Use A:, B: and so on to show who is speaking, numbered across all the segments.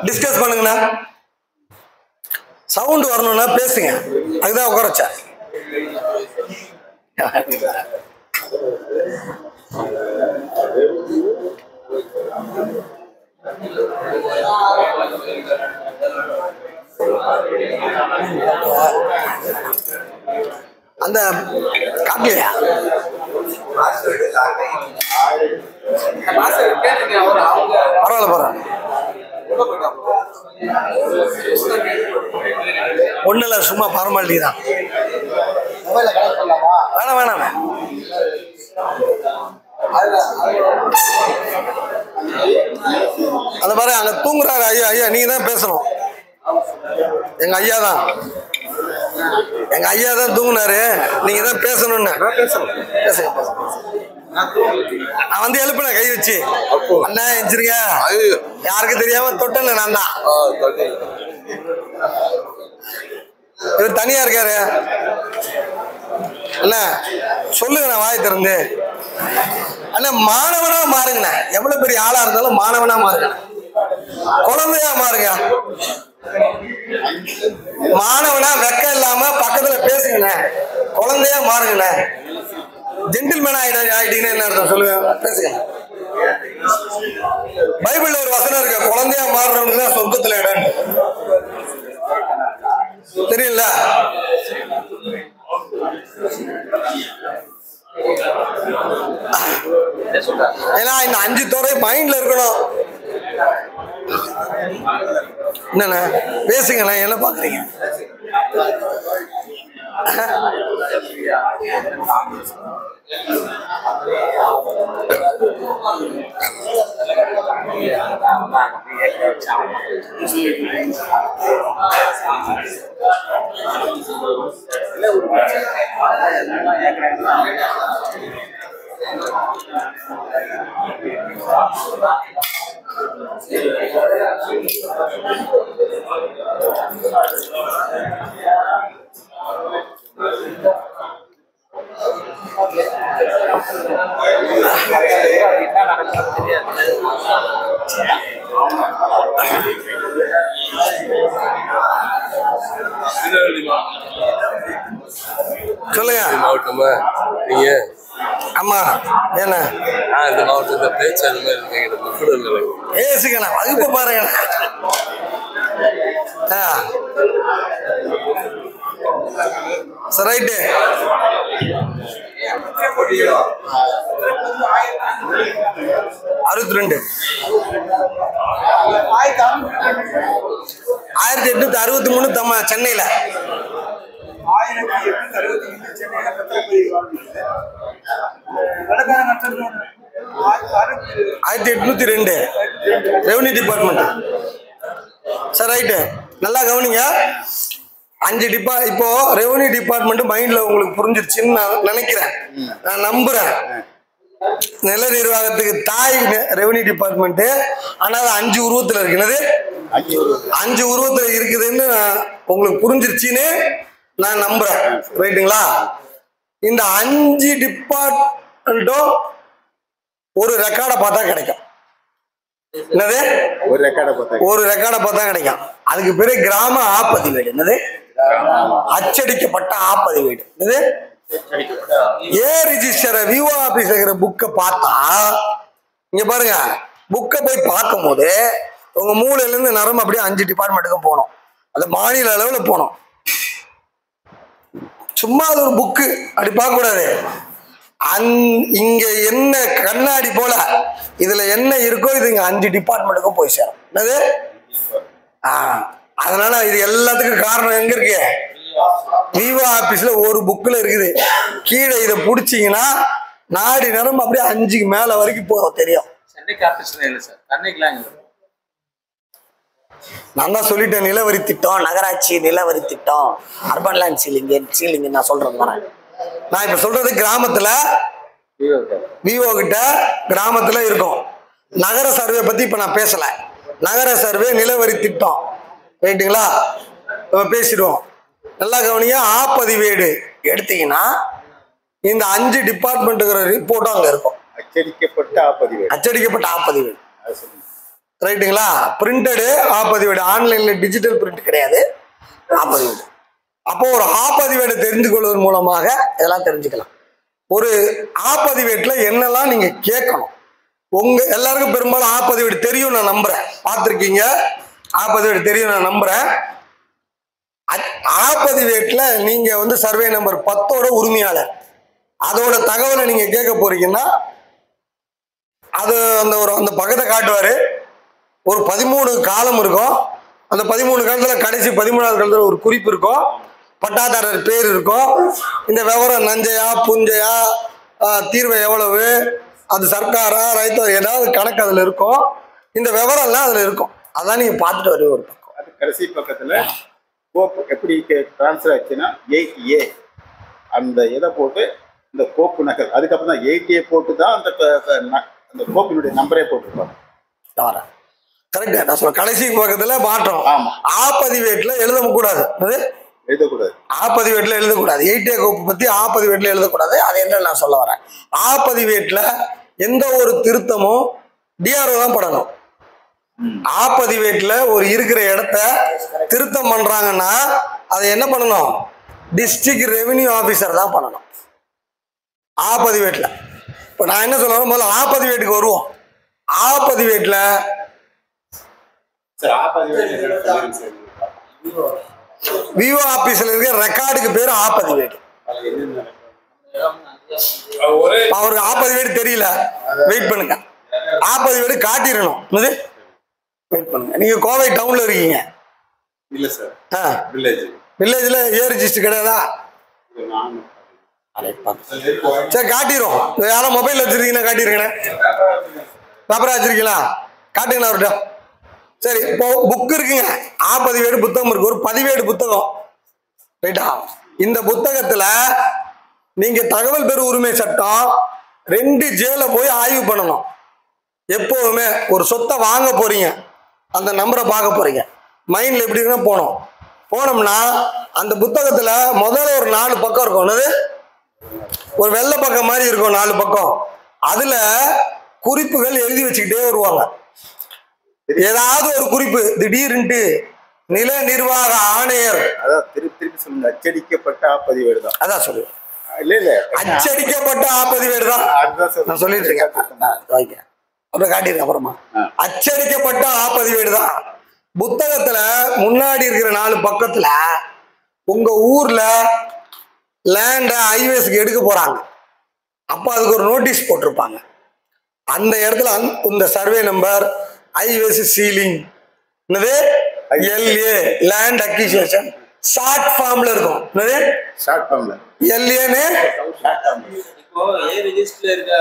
A: Discuss பண்ணுங்கண்ணா. Sound வரணும்னா பேசுங்க. அதுதான் உட்காரச்சா. அந்த காட்டலையா பரவாயில்ல பரவாயில்ல ஒண்ணு இல்ல, சும்மா ஃபார்மாலிட்டி தான். வேணாம் வேணாம் அந்த பாரு அங்க தூங்குறாரு ஐயா. ஐயா நீங்க தான் பேசணும். எங்க ஐயா தான் தூங்குனாரு. நீங்க தான் பேசணும்னு. பேசுங்க. நான் வந்து எழுப்பின கை வச்சு அண்ணா எஞ்சிருங்க. யாருக்கு தெரியாம தொட்டல நான் தான். இவர் தனியா இருக்காரு. அண்ணா சொல்லுங்க, நான் வாய் திறந்து. அண்ணா மாணவனா மாறுங்கண்ணா. எவ்வளவு பெரிய ஆளா இருந்தாலும் மாணவனா மாறுங்க. குழந்தையா மாறுங்க. மாணவனா வெக்க இல்லாம பக்கத்துல பேசுங்கண்ணே. குழந்தையா மாறுங்கண்ணே. ஜென்டில்மேன் ஆயிட்டீங்கன்னா என்ன அர்த்தம் சொல்லுங்க. பேசுங்க. பைபிள்ல ஒரு வசனம் இருக்கு, குழந்தையா மாறுறவங்க தான் சொர்க்கத்துல இடம். தெரியல. ஏன்னா இந்த 5 துறை மைண்ட்ல இருக்கணும். என்னண்ணா பேசுங்கண்ணா. என்ன பாக்குறீங்க? சொல்லுங்க.
B: மாவட்டமா நீங்க?
A: ஆமா. என்ன
B: இந்த மாவட்டத்துல பேச்சு அது மாதிரி
A: பேசுங்கண்ணா. வகுப்பு பாருங்க. சரி ரைட்டு. அறுபத்தி 1863 சென்னையில. 1802 ரெவன்யூ டிபார்ட்மெண்ட். Sir right. நல்லா கவனிங்க. 5 இப்போ ரெவன்யூ டிபார்ட்மெண்ட் மைண்ட்ல உங்களுக்கு புரிஞ்சிருச்சுன்னு நான் நினைக்கிறேன். நான் நம்புறேன். நில நிர்வாகத்துக்கு தாய் ரெவன்யூ டிபார்ட்மெண்ட். ஆனா அது 5 உருவத்துல இருக்குனது. 5 உருவத்துல இருக்குதுன்னு உங்களுக்கு புரிஞ்சிருச்சுன்னு நான் நம்புறேன். ரைட்டுங்களா? இந்த 5 டிபார்ட்மெண்ட்டும் ஒரு ரெக்கார்டை பார்த்தா கிடைக்கும். என்னது? ஒரு ரெக்கார்டை பார்த்தா கிடைக்கும். அதுக்கு பிறகு கிராம ஆப்பதிவேடு. என்னது? அச்சடிக்கப்பட்ட ஆப்பதிவேடு. என்னது? ஏ ரிஜிஸ்டர் விவோ ஆபீஸ் இருக்கிற புக்கை பார்த்தா, இங்க பாருங்க, புக்கை போய் பார்க்கும் போது உங்க மூளையில இருந்து நரம்பு அப்படியே 5 டிபார்ட்மெண்ட்டுக்கும் போகணும். அது மாநில அளவுல போகணும். சும்மா அது ஒரு புக்கு அப்படி பார்க்க கூடாது. இங்க என்ன கண்ணாடி போல இதுல என்ன இருக்கோ இது இங்க 5 டிபார்ட்மெண்ட்டுக்கும் போய் சேரும். என்னது? அதனால இது எல்லாத்துக்கும் காரணம் எங்க இருக்கு? விவோ ஆபீஸ்ல ஒரு புக்ல இருக்குது. கீழே இதை புடிச்சீங்கன்னா நாடி நரம்பு அப்படியே 5க்கு மேல வரைக்கும் போறோம். தெரியும். நான் தான் சொல்லிட்டேன். நிலவரி திட்டம், நகராட்சி நிலவரி திட்டம், அர்பன் லேண்ட் சீலிங் நான் சொல்றது வரேன். நான் இப்ப சொல்றது கிராமத்துல விவோ கிட்ட கிராமத்துல இருக்கும். நகர சர்வே பத்தி இப்ப நான் பேசல. நகர சர்வே நிலவரி திட்டம். ரைட்டுங்களா? பேசிடுவோம். நல்லா கவனிங்க. ஆப்பதிவேடு எடுத்தீங்கன்னா இந்த 5 டிபார்ட்மெண்ட் ரிப்போர்ட்டும் அங்க இருக்கும். அச்சடிக்கப்பட்ட ஆப்பதிவேடு. ரைட்டுங்களா? பிரிண்டடு ஆப்பதிவேடு, ஆன்லைன்ல டிஜிட்டல் பிரிண்ட் கிடையாது, ஆப்பதிவேடு. அப்போ ஒரு ஆப்பதிவேடு தெரிந்து கொள்வதன் மூலமாக இதெல்லாம் தெரிஞ்சுக்கலாம். ஒரு ஆப்பதிவேட்டுல என்னெல்லாம் நீங்க கேட்கணும். உங்க எல்லாருக்கும் பெரும்பாலும் ஆப்பதிவேடு தெரியும் நான் நம்புறேன், பார்த்துருக்கீங்க, ஆப்பதிவேடு தெரியும் நான் நம்புறேன். ஆப்பதிவேட்டுல நீங்க வந்து சர்வே நம்பர் 10ஓட உரிமையாளர், அதோட தகவலை நீங்க கேட்க போறீங்கன்னா அது அந்த பக்கத்தை காட்டுவாரு. ஒரு 13 காலம் இருக்கும். அந்த 13 காலத்துல கடைசி 13வது காலத்துல ஒரு குறிப்பு இருக்கும், பட்டாதாரர் பேர் இருக்கும், இந்த விவரம் நஞ்சையா புஞ்சையா, தீர்வை எவ்வளவு, அது சர்க்காரா ரைத்தோ, ஏதாவது கணக்கு அதுல இருக்கும். இந்த விவரம் எல்லாம் அதுல இருக்கும். அதான் நீங்க பார்த்துட்டு வருவீங்க. ஒரு பக்கம்
C: அது கடைசி பக்கத்துல கோப்பு எப்படி டிரான்ஸ்ஃபர் ஆச்சுன்னா 8A அந்த இதை போட்டு இந்த கோப்பு நகல், அதுக்கப்புறம் தான் 8A போட்டு தான் அந்த கோப்பினுடைய நம்பரே போட்டிருப்பாங்க.
A: கரெக்டா நான் சொல்ல, கடைசி பக்கத்துல மாற்றம்.
C: ஆமா,
A: ஆப்பதிவேட்டுல எழுத கூடாது,
C: எழுதக்கூடாது.
A: ஆப்பதிவேட்டுல எழுதக்கூடாது. 8A கோப்பு பத்தி ஆப்பதிவேட்டுல எழுதக்கூடாது. அது என்ன நான் சொல்ல வரேன், ஆப்பதிவேட்டுல எந்த ஒரு திருத்தமும் டிஆர்ஓ தான் படணும். ஆப்பதிவேட்டுல ஒரு இருக்கிற இடத்த திருத்தம் பண்றாங்கன்னா அதை என்ன பண்ணணும், டிஸ்ட்ரிக்ட் ரெவென்யூ ஆபீசர் தான் பண்ணணும் ஆப்பதிவேட்டுல. இப்ப நான் என்ன சொல்றேன், முதல்ல ஆப்பதிவேட்டுக்கு வருவோம். ஆப்பதிவேட்டுல விஓ ஆபீஸ்ல இருக்கிற ரெக்கார்டுக்கு பேரு ஆப்பதிவேடு. அவருக்கு ஆப்பதிவேடு தெரியல, வெயிட் பண்ணுங்க, ஆப்பதிவேடு காட்டிடணும். வெயிட் பண்ணுங்க. நீங்க கோவை டவுன்ல இருக்கீங்க
C: இல்ல சார்,
A: வில்லேஜ்ல ஏ ரெஜிஸ்டர் கிடையாதா? சரி காட்டிடும். யாரும் மொபைல் வச்சிருக்கீங்கன்னா காட்டிருக்கேன், பேப்பரா வச்சிருக்கீங்களா காட்டுங்கண்ணா அவர்கிட்ட. சரி, இப்போ புக் இருக்குங்க, ஆப்பதிவேடு புத்தகம் இருக்கு, ஒரு பதிவேடு புத்தகம், ரைட்டா? இந்த புத்தகத்துல நீங்க தகவல் பெறு உரிமை சட்டம் 2Jல போய் ஆய்வு பண்ணணும். எப்போதுமே ஒரு சொத்தை வாங்க போறீங்க, அந்த நம்பரை பார்க்க போறீங்க, மைண்ட்ல எப்படி இருக்குன்னா போனோம்னா அந்த புத்தகத்துல முதல்ல ஒரு 4 பக்கம் இருக்கும், ஒரு வெள்ளை பக்கம் மாதிரி இருக்கும் 4 பக்கம். அதுல குறிப்புகள் எழுதி வச்சுக்கிட்டே வருவாங்க. ஏதாவது ஒரு குறிப்பு திடீர்னு நில நிர்வாக ஆணையர்,
C: அதான் திருப்பி சொல்லுங்க, அச்சடிக்கப்பட்ட ஆப்பதிவேடு தான்.
A: அதான் சொல்லு,
C: இல்ல
A: அச்சடிக்கப்பட்ட ஆப்பதிவேடு தான் நான் சொல்லிட்டு இருக்கேன். அப்புறம் காட்டியிருக்கேன் அப்புறமா. அச்சடிக்கப்பட்ட ஆப்பதிவேடு தான். புத்தகத்துல முன்னாடி இருக்கிற 4 பக்கத்துல உங்க ஊர்ல லேண்ட ஹைவேஸ்க்கு எடுக்க போறாங்க, அப்ப அதுக்கு ஒரு நோட்டீஸ் போட்டிருப்பாங்க. அந்த இடத்துல இந்த சர்வே நம்பர், ஹைவேஸ் சீலிங், என்னது LA லேண்ட் அக்விசிஷன் ஷார்ட் ஃபார்ம்ல இருக்கும், என்னது
C: ஷார்ட் ஃபார்ம்ல
A: LAன்னு.
D: இப்போ ஏ ரெஜிஸ்டர்ல இருக்க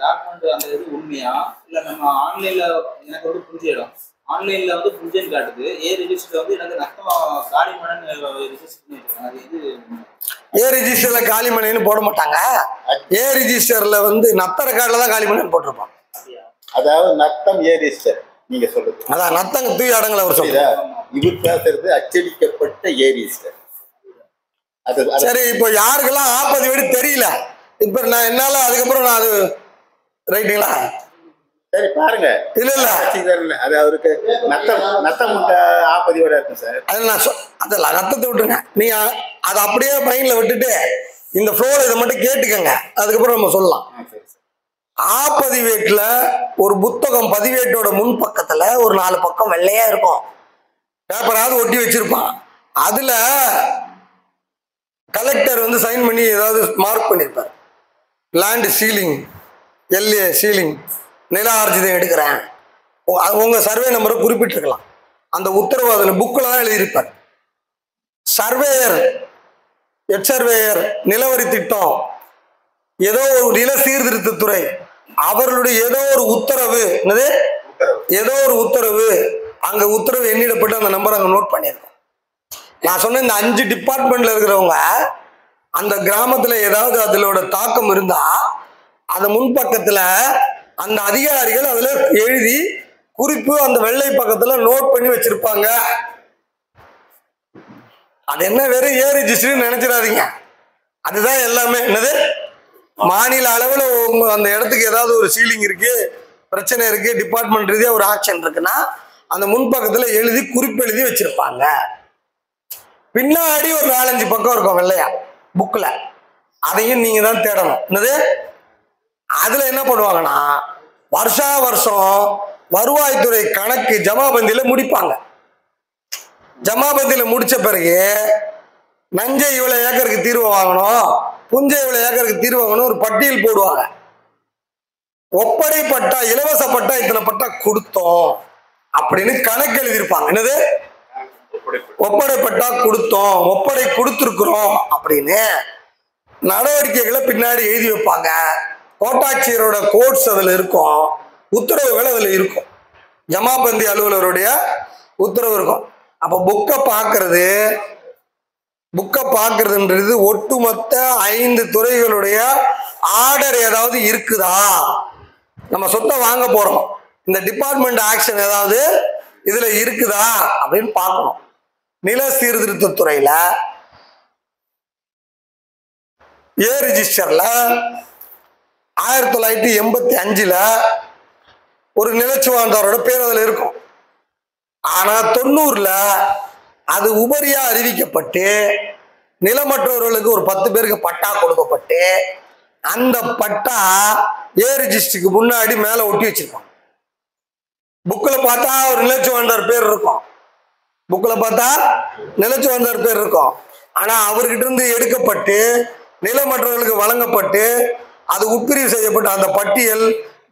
D: டாக்குமெண்ட் அந்த இது உண்மையா இல்ல நம்ம ஆன்லைன்ல எனக்கு வந்து புரிஞ்சிடும், ஆன்லைன்ல வந்து புரிஞ்சேன்னு காட்டுது, ஏ ரெஜிஸ்டர்ல வந்து எனக்கு நஷ்டம் காலிமணன் ரெஜிஸ்டர் பண்ணிருக்காங்க, அது இது
A: ஏ ரெஜிஸ்டர்ல காலிமணின்னு போட மாட்டாங்க. ஏ ரெஜிஸ்டர்ல வந்து நத்த ரெக்கார்ட்ல தான் காலிமணின்னு போட்டிருப்பாங்க.
C: அதாவது நத்தம் ஏ ரெஜிஸ்டர் நீங்க சொல்றது,
A: அதான் நத்தங்க தூய் அடங்கல அவர் சொல்லுதா,
C: இது பேசுறது அச்சடிக்கப்பட்ட ஏ ரெஜிஸ்டர்.
A: சரி, இப்போ யாருக்கெல்லாம் ஆப்பதிவேடு தெரியல, இப்ப நான் என்னால அதுக்கப்புறம் நான் அது ரைட்டுங்களா?
C: சரி பாருங்க,
A: இல்ல
C: அது அவருக்கு நத்தம் ஆப்பதிவேடா இருக்கும் சார்.
A: அது நான் அதெல்லாம் நத்தத்தை விட்டுருங்க, நீங்க அதை அப்படியே மைண்ட்ல விட்டுட்டு இந்த ஃப்ளோல இதை மட்டும் கேட்டுக்கங்க, அதுக்கப்புறம் நம்ம சொல்லலாம். ஆப்பதிவேட்டுல ஒரு புத்தகம் பதிவேட்டோட முன் பக்கத்துல ஒரு 4 பக்கம் வெள்ளையா இருக்கும், பேப்பராவது ஒட்டி வச்சிருப்பான். அதுல கலெக்டர் வந்து சைன் பண்ணி ஏதாவது மார்க் பண்ணிருப்பார், லேண்ட் சீலிங், LA சீலிங், நில ஆர்ஜிதம் எடுக்கிறேன், உங்க சர்வே நம்பரை குறிப்பிட்டிருக்கலாம். அந்த உத்தரவு அதில் புக்கில் தான் எழுதியிருப்பார். சர்வேயர், ஹெட் சர்வேயர், நிலவரி திட்டம், ஏதோ ஒரு நில சீர்திருத்தத்துறை, அவர்களுடைய ஏதோ ஒரு உத்தரவு, என்னது ஏதோ ஒரு உத்தரவு, அங்க உத்தரவு எண்ணிடப்பட்டு அந்த நம்பர் அங்க நோட் பண்ணியிருக்கோம். நான் சொன்ன இந்த 5 டிபார்ட்மெண்ட்ல இருக்கிறவங்க அந்த கிராமத்துல ஏதாவது அதோட தாக்கம் இருந்தா அந்த முன்பக்கத்துல அந்த அதிகாரிகள் அதுல எழுதி குறிப்பு அந்த வெள்ளை பக்கத்துல நோட் பண்ணி வச்சிருப்பாங்க. அது என்ன வெறும் ஏ ரெஜிஸ்டர் நினைச்சிடாதீங்க, அதுதான் எல்லாமே. என்னது மாநில அளவில் அந்த இடத்துக்கு ஏதாவது ஒரு சீலிங் இருக்கு, பிரச்சனை இருக்கு, டிபார்ட்மெண்ட் ரீதியா ஒரு ஆக்ஷன் இருக்குன்னா அந்த முன்பக்கத்துல எழுதி குறிப்பெழுதி வச்சிருப்பாங்க. பின்னாடி ஒரு 4-5 பக்கம் இருக்கும் வெள்ளையா புக்ல, அதையும் நீங்க தான் தேடணும். என்னது அதுல என்ன பண்ணுவாங்கன்னா வருஷா வருஷம் வருவாய்த்துறை கணக்கு ஜமாபந்தியில முடிப்பாங்க. ஜமாபந்தியில முடிச்ச பிறகு நஞ்சை இவ்வளவு ஏக்கருக்கு தீர்வு வாங்கணும், புஞ்சை இவ்வளவு ஏக்கருக்கு தீர்வு வாங்கணும் ஒரு பட்டியல் போடுவாங்க. ஒப்படை பட்டா இலவச பட்டா இத்தனை பட்டா கொடுத்தோம் அப்படின்னு கணக்கு எழுதியிருப்பாங்க. என்னது ஒப்படை பட்டா கொடுத்தோம், ஒப்படை கொடுத்துருக்குறோம் அப்படின்னு நடவடிக்கைகளை பின்னாடி எழுதி வைப்பாங்க. கோட்டாட்சியரோட கோட்ஸ் அதுல இருக்கும், உத்தரவுகள் அதுல இருக்கும், ஜமாபந்தி அலுவலருடைய உத்தரவு இருக்கும். அப்ப புக்கை பார்க்கறதுன்றது ஒட்டுமொத்த 5 துறைகளுடைய ஆர்டர் ஏதாவது இருக்குதா, நம்ம சொத்தை வாங்க போறோம், இந்த டிபார்ட்மெண்ட் ஆக்ஷன் ஏதாவது இதுல இருக்குதா அப்படின்னு பார்க்கணும். நில சீர்திருத்த துறையில ஏ ரிஜிஸ்டர்ல 1985 ஒரு நிலச்சுவாந்தாரோட பேர் அதுல இருக்கும். ஆனா 90 அது உபரியா அறிவிக்கப்பட்டு நிலமற்றவர்களுக்கு ஒரு 10 பேருக்கு பட்டா கொடுக்கப்பட்டு அந்த பட்டா ஏ ரிஜிஸ்டருக்கு முன்னாடி மேல ஒட்டி வச்சிருக்கோம். புக்கில் பார்த்தா ஒரு நிலச்சுவாந்தார் பேர் இருக்கும், புக்கில் பார்த்தா நிலச்சுவாந்தார் பேர் இருக்கும். ஆனா அவர்கிட்ட இருந்து எடுக்கப்பட்டு நிலமற்றவர்களுக்கு வழங்கப்பட்டு அது உட்பிரிவு செய்யப்பட்ட அந்த பட்டியல்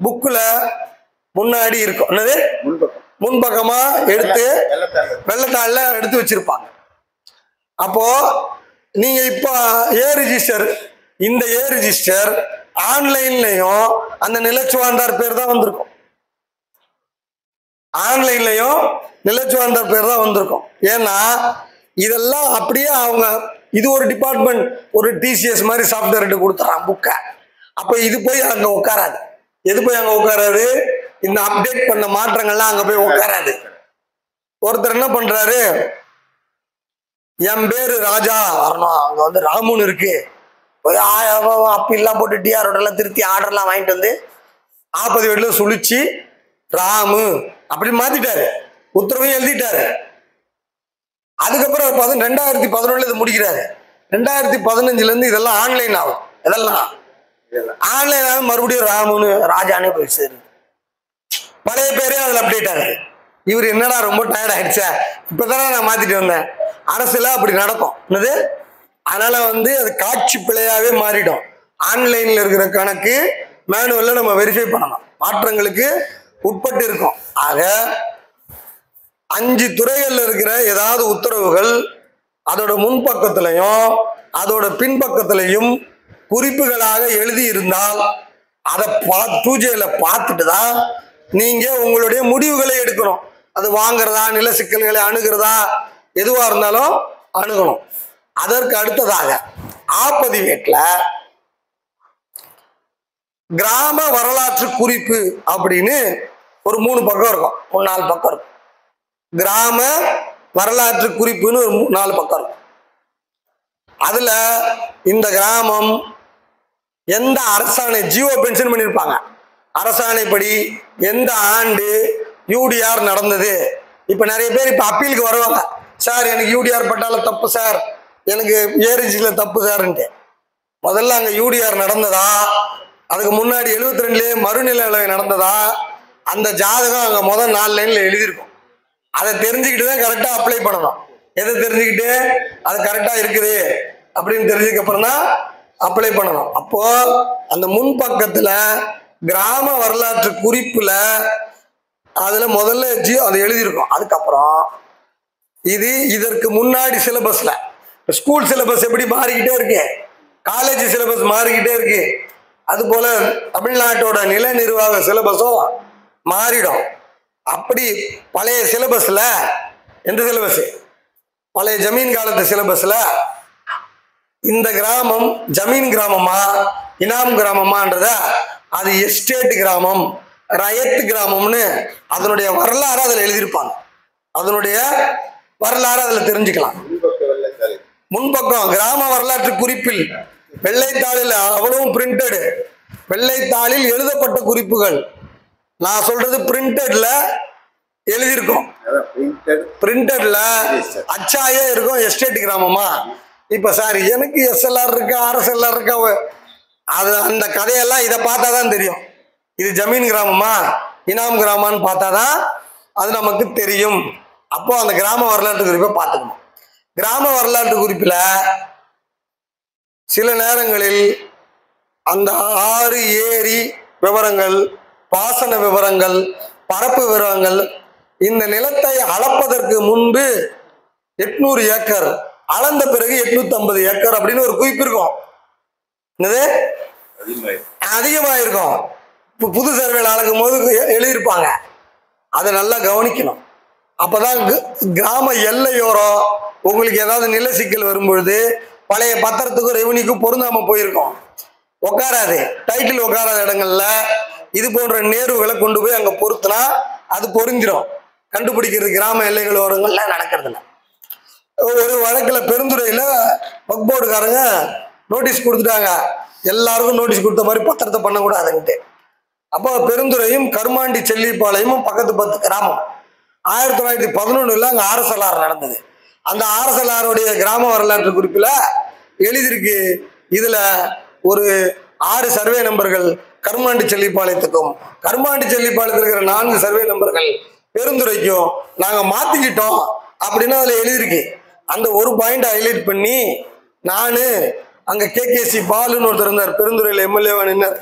A: புக்ல முன்னாடி இருக்கும். என்னது முன்பக்கமா எடுத்து வெள்ளத்தாள்ல எடுத்து வச்சிருப்பாங்க. அப்போ நீங்க இப்ப ஏ ரிஜிஸ்டர், இந்த ஏ ரிஜிஸ்டர் ஆன்லைன்லயும் அந்த நிலச்சுவாந்தார் பேர் தான் வந்திருக்கும், ஆன்லைன்லயும் நிலச்சுவாந்தார் பேர் தான் வந்திருக்கும். ஏன்னா இதெல்லாம் அப்படியே அவங்க இது ஒரு டிபார்ட்மெண்ட் ஒரு டிசிஎஸ் மாதிரி சாஃப்ட்வேர் கொடுத்துறான் புக்கை. அப்ப இது போய் அங்க உட்காராது. எது போய் அங்க உட்காராது? இந்த அப்டேட் பண்ண மாற்றங்கள்லாம் அங்க போய் உட்காராது. ஒருத்தர் என்ன பண்றாரு, என் பேரு ராஜா வரணும், அங்க வந்து ராமுன்னு இருக்கு, அப்பெல்லாம் போட்டு டிஆரோட எல்லாம் திருத்தி ஆர்டர்லாம் வாங்கிட்டு வந்து ஆப்பதி வீட்டுல சுழிச்சு ராமு அப்படி மாத்திட்டாரு, உத்தரவையும் எழுதிட்டாரு. அதுக்கப்புறம் 2011 இது முடிக்கிறாரு. 2015 இருந்து இதெல்லாம் ஆன்லைன் ஆகும். இதெல்லாம் ஆன்லைன் ஆகும், மறுபடியும் ராமுன்னு ராஜானே போய் சேரு, பழைய பேரே அதுல அப்டேட் ஆகுது. இவர் என்னடா ரொம்ப டயர்ட் ஆயிடுச்சா, இப்பதானே நான் மாத்திட்டு வந்தேன். அரசுல அப்படி நடக்கும். என்னது அதனால வந்து அது காட்சி பிழையாவே மாறிடும். ஆன்லைன்ல இருக்கிற கணக்கு மேனுவல்ல நம்ம வெரிஃபை பண்ணணும், மாற்றங்களுக்கு உட்பட்டு இருக்கும். ஆக 5 துறைகள்ல இருக்கிற ஏதாவது உத்தரவுகள் அதோட முன்பக்கத்திலையும் அதோட பின்பக்கத்திலையும் குறிப்புகளாக எழுதி இருந்தால் அதை பூஜையில பார்த்துட்டு தான் நீங்க உங்களுடைய முடிவுகளை எடுக்கணும். அது வாங்குறதா, நில சிக்கல்களை அணுகிறதா, எதுவா இருந்தாலும் அணுகணும். அதற்கு அடுத்ததாக ஆப்பதிவேட்ல கிராம வரலாற்று குறிப்பு அப்படின்னு ஒரு 3 பக்கம் இருக்கும், ஒரு 4 பக்கம் இருக்கும். கிராம வரலாற்று குறிப்புன்னு ஒரு 4 பக்கம் இருக்கும். அதுல இந்த கிராமம் எந்த அரசாணை ஜியோ பென்ஷன் பண்ணியிருப்பாங்க, அரசாணைப்படி எந்த ஆண்டு யூடிஆர் நடந்தது. இப்ப நிறைய பேர் இப்ப அப்பீலுக்கு வருவாங்க, சார் எனக்கு யூடிஆர் பட்டால தப்பு சார், எனக்கு ஏரிஜில தப்பு சார்ன்ட்டு. முதல்ல அங்க யூடிஆர் நடந்ததா, அதுக்கு முன்னாடி 72 மறுநிலை நடந்ததா, அந்த ஜாதகம் அங்க முதல் 4 லைன்ல எழுதியிருக்கும். அதை தெரிஞ்சுக்கிட்டு தான் கரெக்டா அப்ளை பண்ணணும். எதை தெரிஞ்சுக்கிட்டு அது கரெக்டா இருக்குது அப்படின்னு தெரிஞ்சதுக்கு அப்புறம் தான் அப்ளை பண்ணணும். அப்போ அந்த முன்பக்கத்துல கிராம வரலாற்று குறிப்புல அதுல முதல்ல அது எழுதியிருக்கும். அதுக்கப்புறம் இது இதற்கு முன்னாடி சிலபஸ்ல ஸ்கூல் சிலபஸ் எப்படி மாறிக்கிட்டே இருக்கு, காலேஜ் சிலபஸ் மாறிக்கிட்டே இருக்கு, அது போல தமிழ்நாட்டோட நில நிர்வாக சிலபஸும் மாறிடும். அப்படி பழைய சிலபஸ்ல எந்த சிலபஸ், பழைய ஜமீன் காலத்து சிலபஸ்ல இந்த கிராமம் ஜமீன் கிராமமா இனாம் கிராமமான்றத அது எஸ்டேட் கிராமம் ரயத்து கிராமம்னு அதனுடைய வரலாறு அதுல எழுதியிருப்பாங்க. அதனுடைய வரலாறு அதுல தெரிஞ்சுக்கலாம். முன்பக்கம் கிராம வரலாற்று குறிப்பில் வெள்ளைத்தாளில் அவ்வளவும் பிரிண்டடு, வெள்ளைத்தாளில் எழுதப்பட்ட குறிப்புகள் நான் சொல்றது பிரிண்டட்ல எழுதியிருக்கோம். பிரிண்டட்ல அச்சாயே இருக்கும் எஸ்டேட் கிராமமா. இப்ப சார் எனக்கு எஸ்எல்ஆர் இருக்கா ஆர்எஸ்எல்ஆர் இருக்கா, அது அந்த கதையெல்லாம் இதை பார்த்தாதான் தெரியும். இது ஜமீன் கிராமமா இனாம் கிராமான்னு பார்த்தாதான் அது நமக்கு தெரியும். அப்போ அந்த கிராம வரலாற்று குறிப்பை பார்த்துக்கணும். கிராம வரலாற்று குறிப்பில் சில நேரங்களில் அந்த ஆறு ஏரி விவரங்கள், பாசன விவரங்கள், பரப்பு விவரங்கள், இந்த நிலத்தை அளப்பதற்கு முன்பு 800 ஏக்கர், அளந்த பிறகு 850 ஏக்கர் அப்படின்னு ஒரு குறிப்பு இருக்கும். என்னது அதிகமாயிருக்கும். புது சர்வேல அளக்கும் போது எழுதியிருப்பாங்க. அதை நல்லா கவனிக்கணும். அப்பதான் கிராம எல்லையோரம் உங்களுக்கு ஏதாவது நில சிக்கல் வரும்பொழுது பழைய பத்திரத்துக்கும் ரெவன்யூக்கும் பொருந்தாம போயிருக்கும். உட்காராது, டைட்டில் உட்காராத இடங்கள்ல இது போன்ற நேர்வுகளை கொண்டு போய் அங்க பொருத்தினா அது பொருந்திடும். கண்டுபிடிக்கிறது கிராம எல்லைகள் ஓரங்கள்ல நடக்கிறதுல. ஒரு வழக்குல பெருந்துறையில வக்போர்டுக்காரங்க நோட்டீஸ் கொடுத்துட்டாங்க, எல்லாருக்கும் நோட்டீஸ் கொடுத்த மாதிரி பத்திரத்தை பண்ணக்கூடாதுன்ட்டு. அப்போ பெருந்துறையும் கருமாண்டி செல்லிப்பாளையமும் பக்கத்து 10 கிராமம். 1911 அங்க ஆர்எஸ்எல்ஆர் நடந்தது. அந்த ஆர்எஸ்எல்ஆருடைய கிராம வரலாற்று குறிப்பில் எழுதியிருக்கு, இதுல ஒரு 6 சர்வே நம்பர்கள் கருமாண்டி செல்லிப்பாளையத்துக்கும், கருமாண்டி செல்லிப்பாளையத்தில் இருக்கிற 4 சர்வே நம்பர்கள் பெருந்துறைக்கும் நாங்க மாத்திக்கிட்டோம் அப்படின்னு அதுல எழுதியிருக்கு. அந்த ஒரு பாயிண்ட் ஹைலைட் பண்ணி நானு அங்க கேகேசி பாலுன்னு ஒருத்தர் இருந்தார், பெருந்துறையில எம்எல்ஏவா நின்னார்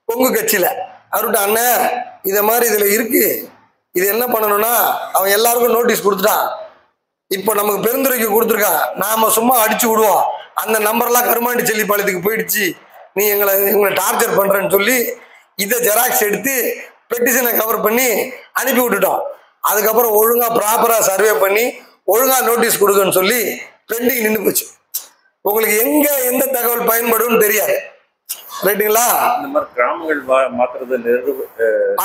A: பொங்கு கட்சியில. அவர்கிட்ட அண்ணன் இத மாதிரி இதுல இருக்கு, இது என்ன பண்ணணும்னா அவன் எல்லாருக்கும் நோட்டீஸ் கொடுத்துட்டான், இப்ப நமக்கு பெருந்துறைக்கு கொடுத்துருக்கான், நாம சும்மா அடிச்சு விடுவோம், அந்த நம்பர்லாம் கருமாண்டி செல்லிப்பாளையத்துக்கு போயிடுச்சு, நீ எங்களை டார்ச்சர் பண்றேன்னு சொல்லி இதை ஜெராக்ஸ் எடுத்து பெட்டிஷனை கவர் பண்ணி அனுப்பி விட்டுட்டோம். அதுக்கப்புறம் ஒழுங்கா ப்ராப்பரா சர்வே பண்ணி ஒழுங்கா நோட்டீஸ் கொடுக்கன்னு சொல்லி பெண்டிங் நின்று போச்சு. உங்களுக்கு எங்க எந்த தகவல் பயன்படும் தெரியாது. ரைட்டுங்களா?
E: இந்த மாதிரி கிராமங்கள் மாத்துறது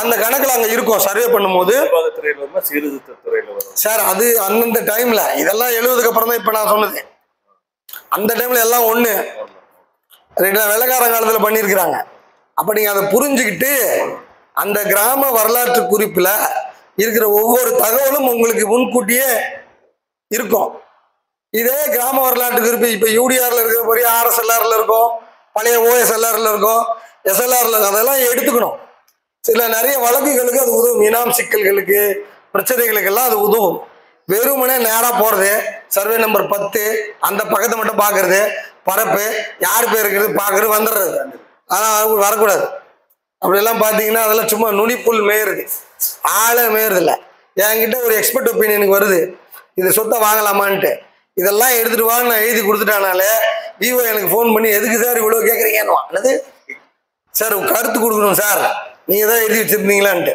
A: அந்த கணக்குல அங்க இருக்கும் சர்வே பண்ணும்போது.
E: சீர்திருத்த துறையில வரும்
A: சார். அது அந்தந்த டைம்ல இதெல்லாம் 70க்கு அப்புறம் தான் இப்ப நான் சொன்னது. அந்த டைம்ல எல்லாம் ஒண்ணு வெள்ளக்கார காலத்துல பண்ணிருக்கிறாங்க. அப்ப நீங்க அதை புரிஞ்சுக்கிட்டு அந்த கிராம வரலாற்று குறிப்புல இருக்கிற ஒவ்வொரு தகவலும் உங்களுக்கு முன்கூட்டியே இருக்கும். இதே கிராம வரலாற்று குறிப்பு இப்ப யூடிஆர்ல இருக்கிற பெரிய ஆர்எஸ்எல்ஆர்ல இருக்கும், பழைய ஓஎஸ்எல்ஆர்ல இருக்கும், எஸ்எல்ஆர்ல இருக்கும். அதெல்லாம் எடுத்துக்கணும். சில நிறைய வழக்குகளுக்கு அது உதவும், இனாம் சிக்கல்களுக்கு பிரச்சனைகளுக்கு எல்லாம் அது உதவும். வெறுமனே நேரா போறது, சர்வே நம்பர் 10 அந்த பக்கத்தை மட்டும் பாக்குறது, பரப்பு யார் பேர் இருக்கிறது பாக்குறது, வந்துடுறது. ஆனா வரக்கூடாது. அப்படியெல்லாம் பாத்தீங்கன்னா அதெல்லாம் சும்மா நுனிப்புல் மேயுறது, ஆளே மேயுறது இல்லை. என்கிட்ட ஒரு எக்ஸ்பர்ட் ஒப்பீனியனுக்கு வருது, இது சொத்தை வாங்கலாமான்ட்டு, இதெல்லாம் எடுத்துட்டு வாங்க நான் எழுதி கொடுத்துட்டானாலே விவோ எனக்கு ஃபோன் பண்ணி எதுக்கு சார் இவ்வளவு கேட்குறீங்கன்னு. என்னது சார் கருத்து கொடுக்கணும் சார், நீங்க தான் எழுதி வச்சிருந்தீங்களான்ட்டு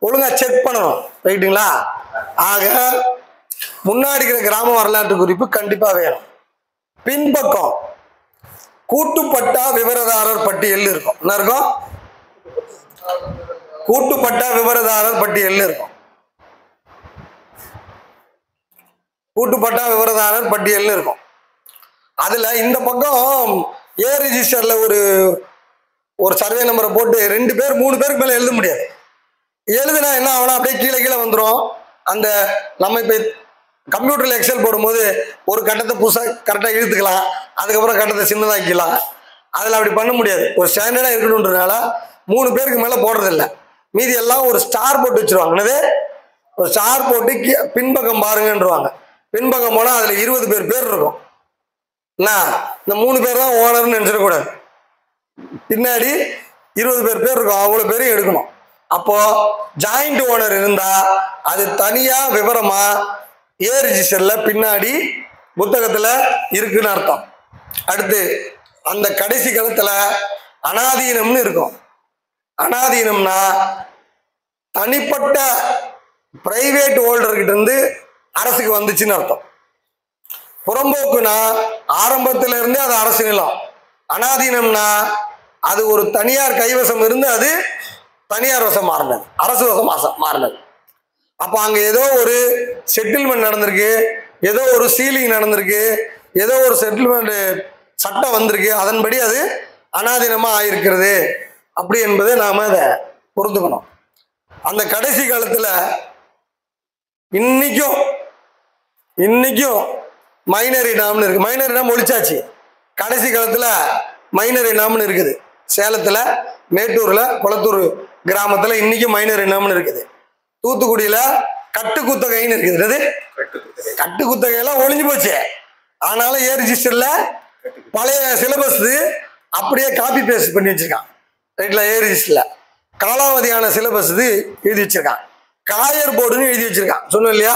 A: ஒழுங்கா செக் பண்ணணும். ரைட்டுங்களா? ஆக முன்னாடி இருக்கிற கிராம வரலாற்று குறிப்பு கண்டிப்பா வேணும். பின்பக்கம் கூட்டுப்பட்டா விவரதாரர் பட்டியல் இருக்கும். என்ன இருக்கும்? கூட்டுப்பட்டா விவரதாரர் பட்டியல் இருக்கும். கூட்டுப்பட்டா விவரதாரர் பட்டியல் இருக்கும். அதுல இந்த பக்கம் ஏ ரிஜிஸ்டர்ல ஒரு சர்வே நம்பரை போட்டு 2 பேர் 3 பேருக்கு மேல எழுத முடியாது. எழுதுனா என்ன ஆகணும், அப்படியே கீழே கீழே வந்துடும். அந்த நம்ம இப்ப கம்ப்யூட்டர்ல எக்ஸல் போடும்போது ஒரு கட்டத்தை புதுசா கரெக்டா இழுத்துக்கலாம், அதுக்கப்புறம் கட்டத்தை சின்னதாக்கிக்கலாம். அதுல அப்படி பண்ண முடியாது. ஒரு ஸ்டாண்டர்டா இருக்கணும்ன்றதுனால 3 பேருக்கு மேல போடுறது இல்லை. மீதி எல்லாம் ஒரு ஸ்டார் போட்டு வச்சிருவாங்க. என்னது? ஒரு ஸ்டார் போட்டு பின்பக்கம் பாருங்கன்றுவாங்க. பின்பக்கம் போனா அதுல 20 பேர் இருக்கும். இந்த 3 பேர் தான் ஓனர்னு நினைச்சிடக்கூடாது. பின்னாடி 20 பேர் இருக்கும். அவ்வளவு பேரும் எடுக்கணும். அப்போ ஜாயிண்ட் ஓனர் இருந்தா அது தனியா விவரமா ஏ ரிஜிஸ்டர்ல பின்னாடி புத்தகத்துல இருக்குன்னு அர்த்தம். அடுத்து அந்த கடைசி காலத்துல அனாதீனம்னு இருக்கும். அனாதீனம்னா தனிப்பட்ட பிரைவேட் ஹோல்டர் கிட்ட இருந்து அரசுக்கு வந்துச்சுன்னு அர்த்தம். புறம்போக்குனா ஆரம்பத்துல இருந்தே அது அரசு நிலம். அனாதீனம்னா அது ஒரு தனியார் கைவசம் இருந்து அது தனியார் வசம் மாறினது, அரசு வசம் மாறினது. அப்ப அங்க ஏதோ ஒரு செட்டில்மெண்ட் நடந்திருக்கு, ஏதோ ஒரு சீலிங் நடந்திருக்கு, ஏதோ ஒரு செட்டில்மெண்ட் சட்டம் வந்திருக்கு, அதன்படி அது அனாதீனமா ஆயிருக்கிறது அப்படி என்பதை நாம அதை பொறுத்துக்கணும். அந்த கடைசி காலத்துல இன்னைக்கும் மைனர் இனாம்னு இருக்கு. மைனர் இனாம் ஒழிச்சாச்சு. கடைசி காலத்துல மைனர் இனாம்னு இருக்குது. சேலத்துல, மேட்டூர்ல, குளத்தூர் கிராமத்துல இன்னைக்கும் மைனர் இனாம்னு இருக்குது. தூத்துக்குடியில கட்டு குத்தகைன்னு இருக்குது. கட்டு குத்தகையெல்லாம் ஒழிஞ்சு போச்சு. ஆனாலும் ஏ ரிஜிஸ்டர்ல பழைய சிலபஸ் அப்படியே காப்பி பேஸ்ட் பண்ணி வச்சிருக்கான். ரைட்ல ஏ ரிஜிஸ்டர்ல காலாவதியான சிலபஸ் எழுதி வச்சிருக்கான். காயர் போர்டுன்னு எழுதி வச்சிருக்கான். சொன்னோம் இல்லையா,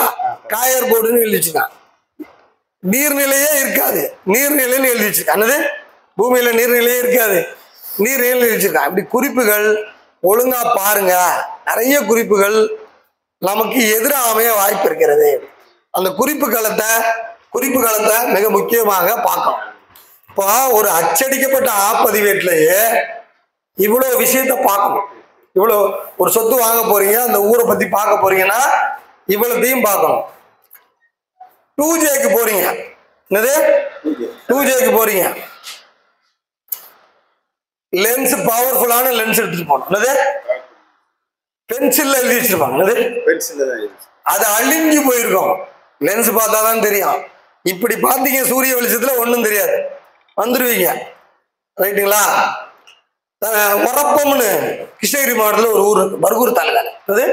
A: காயர் போர்டுன்னு எழுதி வச்சிருக்கான். நீர்நிலையே இருக்காது, நீர்நிலைன்னு எழுதி வச்சிருக்கான். என்னது, பூமியில நீர்நிலையே இருக்காது, நீர்நிலை எழுதி வச்சிருக்கான். இப்படி குறிப்புகள் ஒழுங்கா பாருங்க. நிறைய குறிப்புகள் நமக்கு எதிராக அமைய வாய்ப்பு இருக்கிறது. அந்த குறிப்பு காலத்தை மிக முக்கியமாக பார்க்கணும். இப்போ ஒரு அச்சடிக்கப்பட்ட ஆப்பதிவேட்டிலேயே இவ்வளவு விஷயத்த பார்க்கணும். இவ்வளோ ஒரு சொத்து வாங்க போறீங்க, அந்த ஊரை பத்தி பார்க்க போறீங்கன்னா இவ்வளத்தையும் பார்க்கணும். 2Jக்கு போறீங்க, என்னது 2Jக்கு போறீங்க, லென்ஸ் பவர்ஃபுல்லான லென்ஸ் எடுத்துட்டு போகணும். என்னது பென்சில்ல எழுதி வச்சிருப்பாங்க. என்னது அது அழிஞ்சு போயிருக்கும். லென்ஸ் பார்த்தாதான் தெரியும். இப்படி பார்த்தீங்க சூரிய வெளிச்சத்துல ஒன்றும் தெரியாது, வந்துருவீங்க. ரைட்டுங்களா? உரப்பம்னு கிருஷ்ணகிரி மாவட்டத்தில் ஒரு ஊர் இருக்கு, பர்கூர் தாலுகால. அது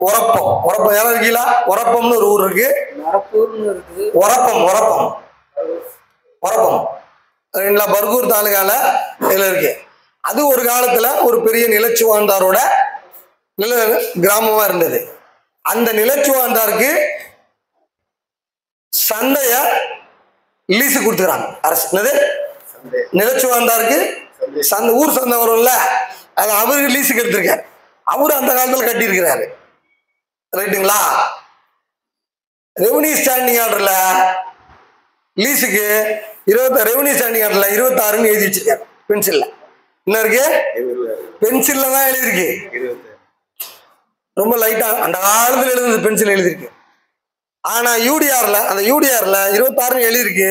A: உரப்பம் யாரும் இருக்கீங்களா? உரப்பம்னு ஒரு ஊர் இருக்கு. உரப்பம் பர்கூர் தாலுகால இதுல இருக்கு. அது ஒரு காலத்துல ஒரு பெரிய நிலச்சுவாந்தாரோட கிராமமா இருந்தது. அந்த நிலச்சுவாந்தாருக்கு சந்தைய லீஸு கொடுத்துக்கிறாங்க அரசு. என்னது, நிலச்சுவாந்தாருக்கு ஊர் சந்தை வரும்ல, அது அவருக்கு லீஸுக்கு எடுத்திருக்காரு. அவரு அந்த காலத்துல கட்டி இருக்கிறாரு. ரைட்டுங்களா? ரெவன்யூ ஸ்டாண்டிங் ஆர்டர்ல லீஸுக்கு ரெவன்யூ ஸ்டாண்டிங் ஆர்டர்ல 26ன்னு எழுதி வச்சிருக்காரு பென்சில்ல. என்ன இருக்கு? பென்சில்ல தான் எழுதிருக்கு. ரொம்ப லைட்டா அந்த காலத்துல எழுதுனது பென்சில் எழுதிருக்கு. ஆனா யூடிஆர்ல 26ன்னு எழுதிருக்கு.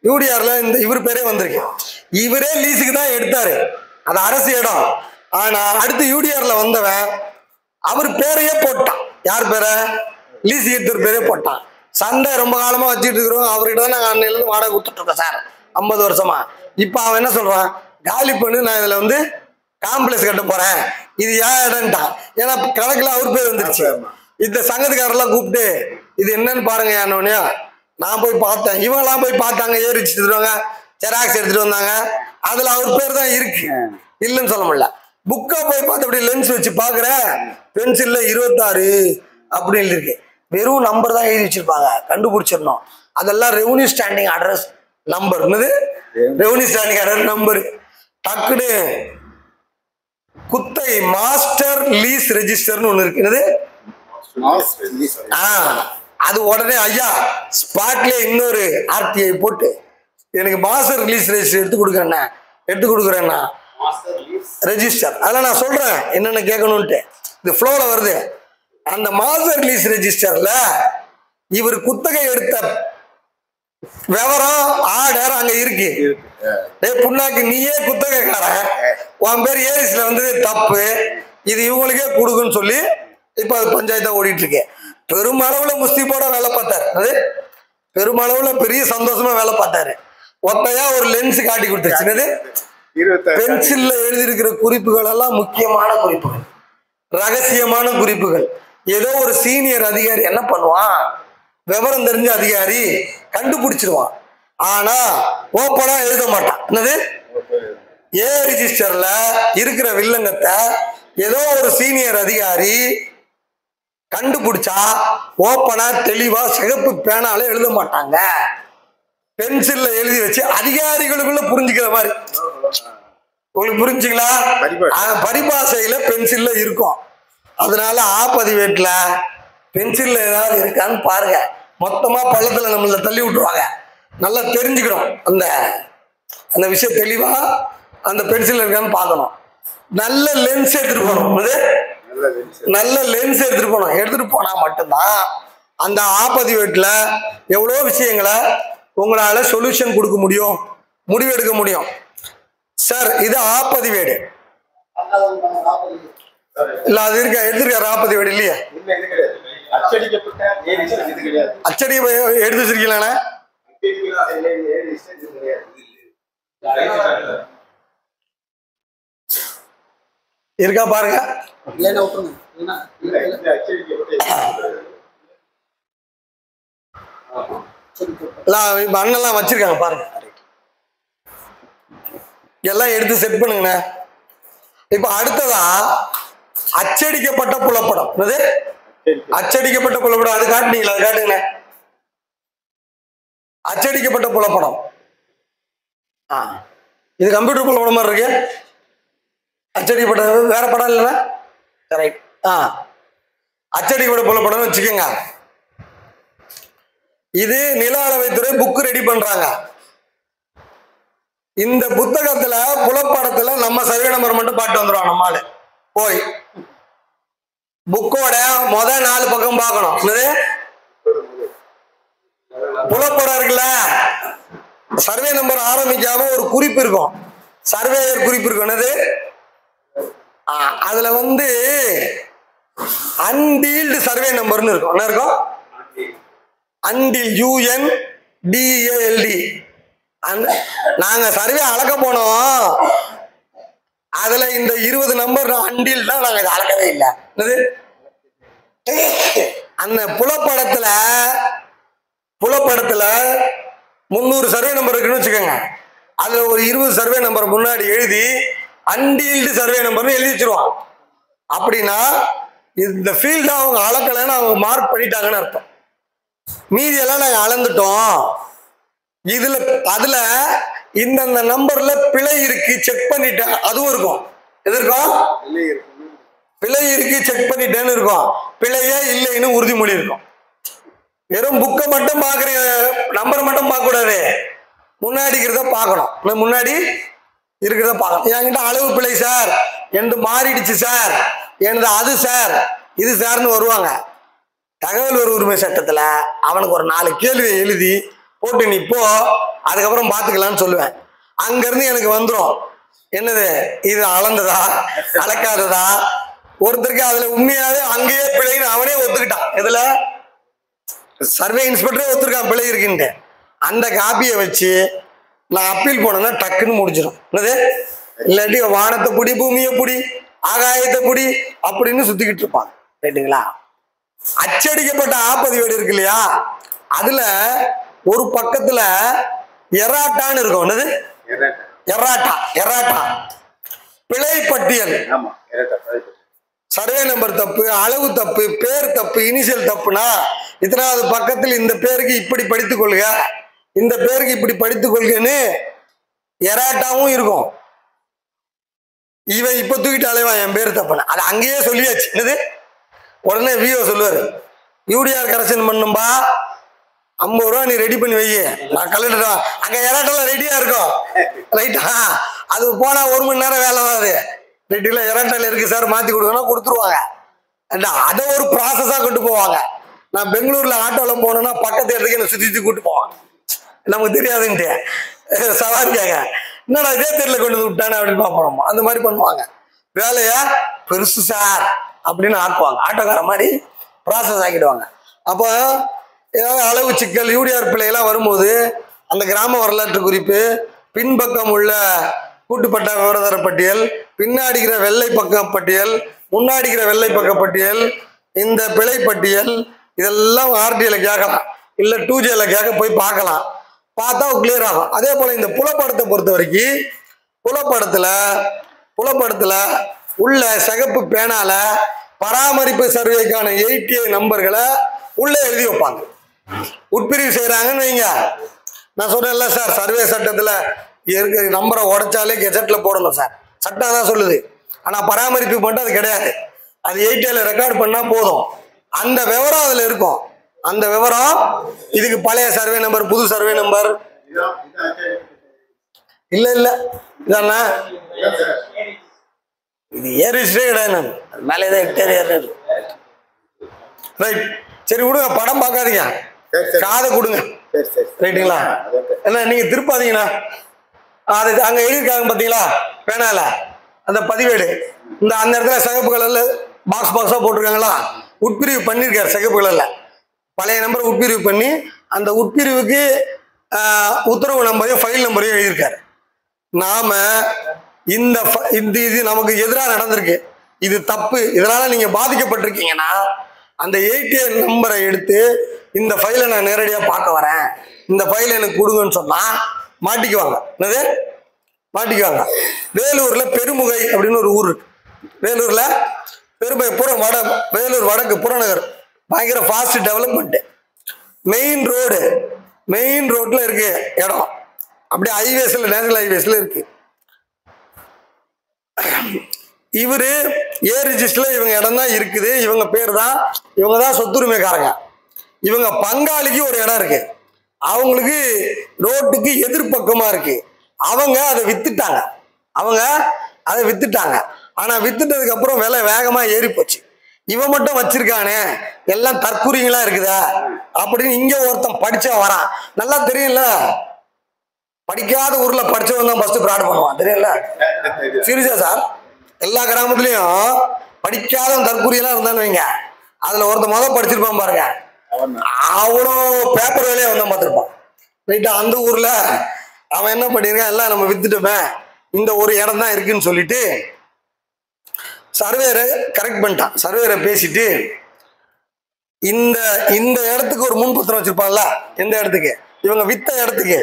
A: யூடிஆர்ல இந்த இவர் பேரே வந்திருக்கு. இவரே லீஸுக்கு தான் எடுத்தாரு, அது அரசு இடம். ஆனா அடுத்து யூடிஆர்ல வந்தவன் அவர் பேரையே போட்டான். யார் பேரை? லீஸுக்கு எடுத்தவர் பேரே போட்டான். சண்டை ரொம்ப காலமா வச்சுட்டு இருக்கிறோம். அவர்கிட்ட தான் நாங்கள் அன்னையிலேருந்து வாடகை கொடுத்துட்டு இருக்கோம் சார், 50 வருஷமா. இப்போ அவன் என்ன சொல்றான், காலி பண்ணு, நான் இதுல வந்து காம்ப்ளெக்ஸ் கட்ட போறேன், இது ஏன் இடம்ட்டான். ஏன்னா கணக்குல அவர் பேர் வந்துருச்சு. இந்த சங்கத்துக்காரெல்லாம் கூப்பிட்டு இது என்னன்னு பாருங்க ஏன்னோடனே நான் போய் பார்த்தேன். இவங்கெல்லாம் போய் பார்த்தாங்க, ஏறி வச்சுட்டு ஜெராக்ஸ் எடுத்துட்டு வந்தாங்க. அதுல அவர் பேர் தான் இருக்கு, இல்லைன்னு சொல்ல முடியல. புக்கா போய் பார்த்து அப்படி லென்ஸ் வச்சு பாக்குற, பென்சில்ல 26 அப்படின்னு எழுதிருக்கு. வெறும் நம்பர் தான் எழுதி வச்சிருப்பாங்க, கண்டுபிடிச்சிடணும். அதெல்லாம் ரெவன்யூ ஸ்டாண்டிங் அட்ரஸ் நம்பர். என்னது ரெவன்யூ ஸ்டாண்டிங் அட்ரஸ் நம்பர். டக்குன்னு குத்தை மாஸ்டர் லீஸ் ரெஜிஸ்டர்னு ஒண்ணு இருக்கு. என்னது? அது உடனே ஐயா ஸ்பாட்ல இன்னொரு ஆர்டிஐ போட்டு எனக்கு மாஸ்டர் ரிலீஸ் ரெஜிஸ்டர் எடுத்து கொடுக்குறேன்னா ரெஜிஸ்டர். அதெல்லாம் நான் சொல்றேன் என்னென்ன கேட்கணும்ட்டு, இது ஃப்ளோல வருது. அந்த மாஸ்டர் ரிலீஸ் ரெஜிஸ்டர்ல இவர் குத்தகை எடுத்த விவரம் ஆர்டர் அங்க இருக்கு. புண்ணாக்கு நீயே குத்தகைக்காரன், உன் பேர் ஏரிஸ்ல வந்து தப்பு, இது இவங்களுக்கே கொடுக்குன்னு சொல்லி இப்ப அது பஞ்சாயத்தா ஓடிட்டு இருக்கு. பெருமளவுல முஸ்தீபோட வேலை பார்த்தாரு. அது பெருமளவுல பெரிய சந்தோஷமா வேலை பார்த்தாரு. ஒத்தையா ஒரு லென்ஸ் காட்டி கொடுத்துருச்சு. பென்சில்ல எழுதி இருக்கிற குறிப்புகள் எல்லாம் முக்கியமான குறிப்புகள், ரகசியமான குறிப்புகள். ஏதோ ஒரு சீனியர் அதிகாரி என்ன பண்ணுவான், விவரம் தெரிஞ்ச அதிகாரி கண்டுபிடிச்சிருவான். ஆனா ஓப்பனா எழுத மாட்டான். என்னது ஏ ரிஜிஸ்டர்ல இருக்கிற வில்லங்கத்தை ஏதோ ஒரு சீனியர் அதிகாரி கண்டுபிடிச்சா ஓப்பனா தெளிவா சிகப்பு பேனால எழுத மாட்டாங்க, பென்சில்ல எழுதி வச்சு அதிகாரிகளுக்குள்ள புரிஞ்சுக்கிற மாதிரி. உங்களுக்கு புரிஞ்சுங்களா? பரிபாஷையில பென்சில்ல இருக்கும். அதனால ஆப்பதிவேட்டுல பென்சில்ல ஏதாவது இருக்கான்னு பாருங்க. மொத்தமா பள்ளத்துல நம்மள தள்ளி விட்டுருவாங்க. நல்லா தெரிஞ்சுக்கணும் அந்த அந்த விஷயம் தெளிவா. அந்த பென்சில் இருக்கான்னு பார்க்கணும். நல்ல லென்ஸ் எடுத்துட்டு போகணும். நல்ல லென்ஸ் எடுத்துட்டு போகணும். எடுத்துட்டு போனா மட்டும்தான் அந்த ஆப்பதிவேட்டுல எவ்வளோ விஷயங்களை உங்களால சொல்யூஷன் கொடுக்க முடியும், முடிவெடுக்க முடியும். சார் இது ஆப்பதிவேடு. இல்ல அது இருக்கா, எடுத்திருக்காரு ராப்பதிவேடு இல்லையா?
C: இல்ல இது கிடையாது. அச்சடிக்கப்பட்ட ஏ ரிஜிஸ்டர் இது கிடையாது.
A: அச்சடி எடுத்து வச்சிருக்கீங்களாண்ணே? இருக்கா பாருங்க.
C: இல்ல இது அச்சடிக்கப்பட்ட
A: இப்ப அண்ணெல்லாம் வச்சிருக்காங்க பாருங்க. எல்லாம் எடுத்து செட் பண்ணுங்கண்ணே. இப்ப அடுத்ததா அச்சடிக்கப்பட்ட புலப்படம். என்னது அச்சடிக்கப்பட்ட புலப்படம்? அது காட்டுனீங்களா? அது காட்டுங்கண்ணே. அச்சடிக்கப்பட்ட புலப்படம். இது கம்ப்யூட்டர் புலப்படம் மாதிரி இருக்கு. அச்சடிக்கப்பட்ட வேற படம் இல்லைன்னா கரெக்ட். அச்சடிக்கப்பட்ட புலப்படம் வச்சுக்கோங்க. இது நில அளவைத்துறை புக் ரெடி பண்றாங்க. இந்த புத்தகத்துல புலப்படத்துல நம்ம சர்வே நம்பர் மட்டும் பாட்டு வந்துடும். நம்மால போய் புக்கோட முதல் 4 பக்கம் பார்க்கணும். புலப்படம் இருக்குல்ல, சர்வே நம்பர் ஆரம்பிக்காம ஒரு குறிப்பு இருக்கும், சர்வேயர் குறிப்பு இருக்கும். என்னது அதுல வந்து அன்டீல்டு சர்வே நம்பர்னு இருக்கும். என்ன இருக்கும்? Until UNDALD. நாங்க சர்வே அளக்க போனோம், அதுல இந்த 20 நம்பர் அன்டில் தான் நாங்க அளக்கவே இல்லை. அந்த புலப்படத்துல 300 சர்வே நம்பர் இருக்குன்னு வச்சுக்கோங்க. அதுல ஒரு 20 சர்வே நம்பர் முன்னாடி எழுதி அன்டீல்டு சர்வே நம்பர்னு எழுதி வச்சிருவான். அப்படின்னா இந்த ஃபீல்ட அவங்க அளக்கலைன்னு அவங்க மார்க் பண்ணிட்டாங்கன்னு அர்த்தம். மீதியெல்லாம் நாங்க அளந்துட்டோம். அதுல இந்த நம்பர்ல பிழை இருக்கு செக் பண்ணிட்டேன் அதுவும் இருக்கும். எது இருக்கும்? பிழை இருக்கு செக் பண்ணிட்டேன்னு இருக்கும். பிழையே இல்லைன்னு உறுதிமொழி இருக்கும். வெறும் புக்கை மட்டும் பாக்குற, நம்பர் மட்டும் பார்க்க கூடாது, முன்னாடி இருக்கிறத பார்க்கணும். முன்னாடி இருக்கிறத பார்க்கணும். என்கிட்ட அளவு பிழை சார், என்று மாறிடுச்சு சார், எனது அது சார், இது சார்னு வருவாங்க. தகவல் உரிமை சட்டத்துல அவனுக்கு ஒரு 4 கேள்வி எழுதி போட்டு நீ போ, அதுக்கப்புறம் பார்த்துக்கலான்னு சொல்லுவேன். அங்கிருந்து எனக்கு வந்துடும், என்னது இது அளந்ததா அளக்காததா. ஒருத்தருக்கு அதுல உண்மையாவே அங்கேயே பிழைன்னு அவனே ஒத்துக்கிட்டான். இதுல சர்வே இன்ஸ்பெக்டரே ஒத்துருக்கான் பிழை இருக்குன்ட்டு. அந்த காப்பியை வச்சு நான் அப்பீல் போனேன்னா டக்குன்னு முடிஞ்சிடும். என்னது இல்லாட்டி வானத்தை புடி, பூமியை புடி, ஆகாயத்தை புடி அப்படின்னு சுத்திக்கிட்டு இருப்பாங்க. ரைட்டுங்களா? அச்சடிக்கப்பட்ட ஆப்பதிவேடு இருக்கு இல்லையா, அதுல ஒரு பக்கத்துல எராட்டான்னு இருக்கும். என்னது எராட்டா? எராட்டா பிழை பட்டியல். சர்வே நம்பர் தப்பு, அளவு தப்பு, பேர் தப்பு, இனிஷியல் தப்புனா இத்தனாவது பக்கத்தில் இந்த பேருக்கு இப்படி படித்துக் கொள்க, இந்த பேருக்கு இப்படி படித்துக் கொள்கன்னு எராட்டாவும் இருக்கும். இவன் இப்ப தூக்கிட்டு அலைவான் என் பேர் தப்புனா, அது அங்கேயே சொல்லியாச்சு. என்னது உடனே விஓ சொல்லுவாரு, யூடிஆர் கரெக்ஷன் பண்ணும்பா, 50 ரூபா நீ ரெடி பண்ணி வை, நான் கலெக்டரா. அங்க எராட்டெல்லாம் ரெடியா இருக்கும். ரைட்டா? அது போனா 1 மணி நேரம் வேலை தான். அது ரைட்டுல எராட்டால இருக்கு சார், மாத்தி கொடுக்கணும், கொடுத்துருவாங்க. அதை ஒரு ப்ராசஸா கொண்டு போவாங்க. நான் பெங்களூர்ல ஆட்டோல போனேன்னா பக்கத்து இடத்துக்கு என்ன சுத்தி கூட்டு போவாங்க. நமக்கு தெரியாதுன்ட்டு சவாரிக்காக என்னடா இதே தெரியல கொண்டு வந்து விட்டானே அப்படின்னு பார்ப்போம். அந்த மாதிரி பண்ணுவாங்க. வேலைய பெருசு சார் அப்படின்னு ஆக்குவாங்க. ஆட்டோக்கார மாதிரி ப்ராசஸ் ஆக்கிடுவாங்க. அப்போ ஏதாவது அளவு சிக்கல், யூடிஆர் பிள்ளைகள்லாம் வரும்போது அந்த கிராம வரலாற்று குறிப்பு, பின்பக்கம் உள்ள கூட்டுப்பட்ட விவரதர பட்டியல், பின்னாடிக்கிற வெள்ளை பக்க பட்டியல், முன்னாடிக்கிற வெள்ளை பக்க பட்டியல், இந்த பிழை பட்டியல், இதெல்லாம் ஆர்டிஎல கேட்கலாம், இல்லை 2Jல கேட்க போய் பார்க்கலாம். பார்த்தா கிளியர் ஆகும். அதே போல இந்த புலப்படத்தை பொறுத்த வரைக்கும் புலப்படத்துல உள்ள சிகப்பு பேனால பராமரிப்பு சர்வேக்கான 8A நம்பர்களை உள்ள எழுதி வைப்பாங்க. உட்பிரிவு செய்யறாங்கன்னு வைங்க. நான் சொன்னேன்ல சார், சர்வே சட்டத்துல இருக்க நம்பரை உடைச்சாலே கெஜெட்ல போடணும் சார், சட்டம் தான் சொல்லுது. ஆனா பராமரிப்பு மட்டும் அது கிடையாது. அது 8Aல ரெக்கார்ட் பண்ணா போதும். அந்த விவரம் அதுல இருக்கும். அந்த விவரம் இதுக்கு பழைய சர்வே நம்பர், புது சர்வே நம்பர் இல்ல இதானா, இது ஏரிஸ்டே கிடையாது. மேலே ஹெக்டேர். ரைட், சரி விடுங்க, படம் பார்க்காதீங்க, காதை கொடுங்க. ரைட்டுங்களா? என்ன நீங்க திருப்பாதீங்கண்ணா. அது அங்க எழுதியிருக்காங்க பாத்தீங்களா பேனால, அந்த பதிவேடு இந்த அந்த இடத்துல சிகப்பு கலர்ல பாக்ஸ் பாக்ஸா போட்டிருக்காங்களா, உட்பிரிவு பண்ணியிருக்காரு சிகப்பு கலர்ல. பழைய நம்பர் உட்பிரிவு பண்ணி அந்த உட்பிரிவுக்கு உத்தரவு நம்பரையும் ஃபைல் நம்பரையும் எழுதியிருக்காரு. நாம இந்த இது நமக்கு எதிராக நடந்திருக்கு, இது தப்பு, இதனால நீங்க பாதிக்கப்பட்டிருக்கீங்கன்னா அந்த ATM நம்பரை எடுத்து இந்த ஃபைலை நான் நேரடியாக பார்க்க வரேன், இந்த ஃபைலை எனக்கு கொடுங்கன்னு சொன்னா மாட்டிக்குவாங்க. என்னது மாட்டிக்குவாங்க. வேலூர்ல பெருமுகை அப்படின்னு ஒரு ஊர் இருக்கு. வேலூர்ல பெருமுகை வேலூர் வடக்கு புறநகர் பயங்கர ஃபாஸ்ட் டெவலப்மெண்ட். மெயின் ரோட்ல இருக்கு இடம், அப்படியே ஹைவேஸ்ல நேஷனல் ஹைவேஸ்ல இருக்கு. இவரு ரிஜிஸ்டர்ல இவங்க இடம் தான் இருக்குது, இவங்க பேர் தான், இவங்க தான் சொத்துரிமைக்காரங்க. இவங்க பங்காளிக்கு ஒரு இடம் இருக்கு, அவங்களுக்கு ரோட்டுக்கு எதிர்பக்கமா இருக்கு. அவங்க அதை வித்துட்டாங்க. ஆனா வித்துட்டதுக்கு அப்புறம் விலை வேகமா ஏறி போச்சு. இவன் மட்டும் வச்சிருக்கானே, எல்லாம் தற்கூறிங்களா இருக்குதா அப்படின்னு இங்க ஒருத்தன் படிச்சா வரான். நல்லா தெரியல, படிக்காத ஊர்ல படிச்சவன் தான் ஃபர்ஸ்ட் ஃப்ராட் பண்ணுவான், தெரியல. சீரியஸா சார், எல்லா கிராமத்துலயும் படிக்காதவன் தற்கூறியெல்லாம் இருந்தான்னு வைங்க, அதுல ஒருத்தன் படிச்சிருப்பான் பாருங்க, அவ்வளோ பேப்பர் வேலையை வந்தான் பார்த்துருப்பான். ரைட்டா, அந்த ஊர்ல அவன் என்ன பண்ணிருக்கான், எல்லாம் நம்ம வித்துட்டோமே, இந்த ஒரு இடம் தான் இருக்குன்னு சொல்லிட்டு சர்வேரை கரெக்ட் பண்ணிட்டான். சர்வேரை பேசிட்டு இந்த இடத்துக்கு ஒரு முன்பத்திரம் வச்சிருப்பான்ல, எந்த இடத்துக்கு, இவங்க வித்த இடத்துக்கு,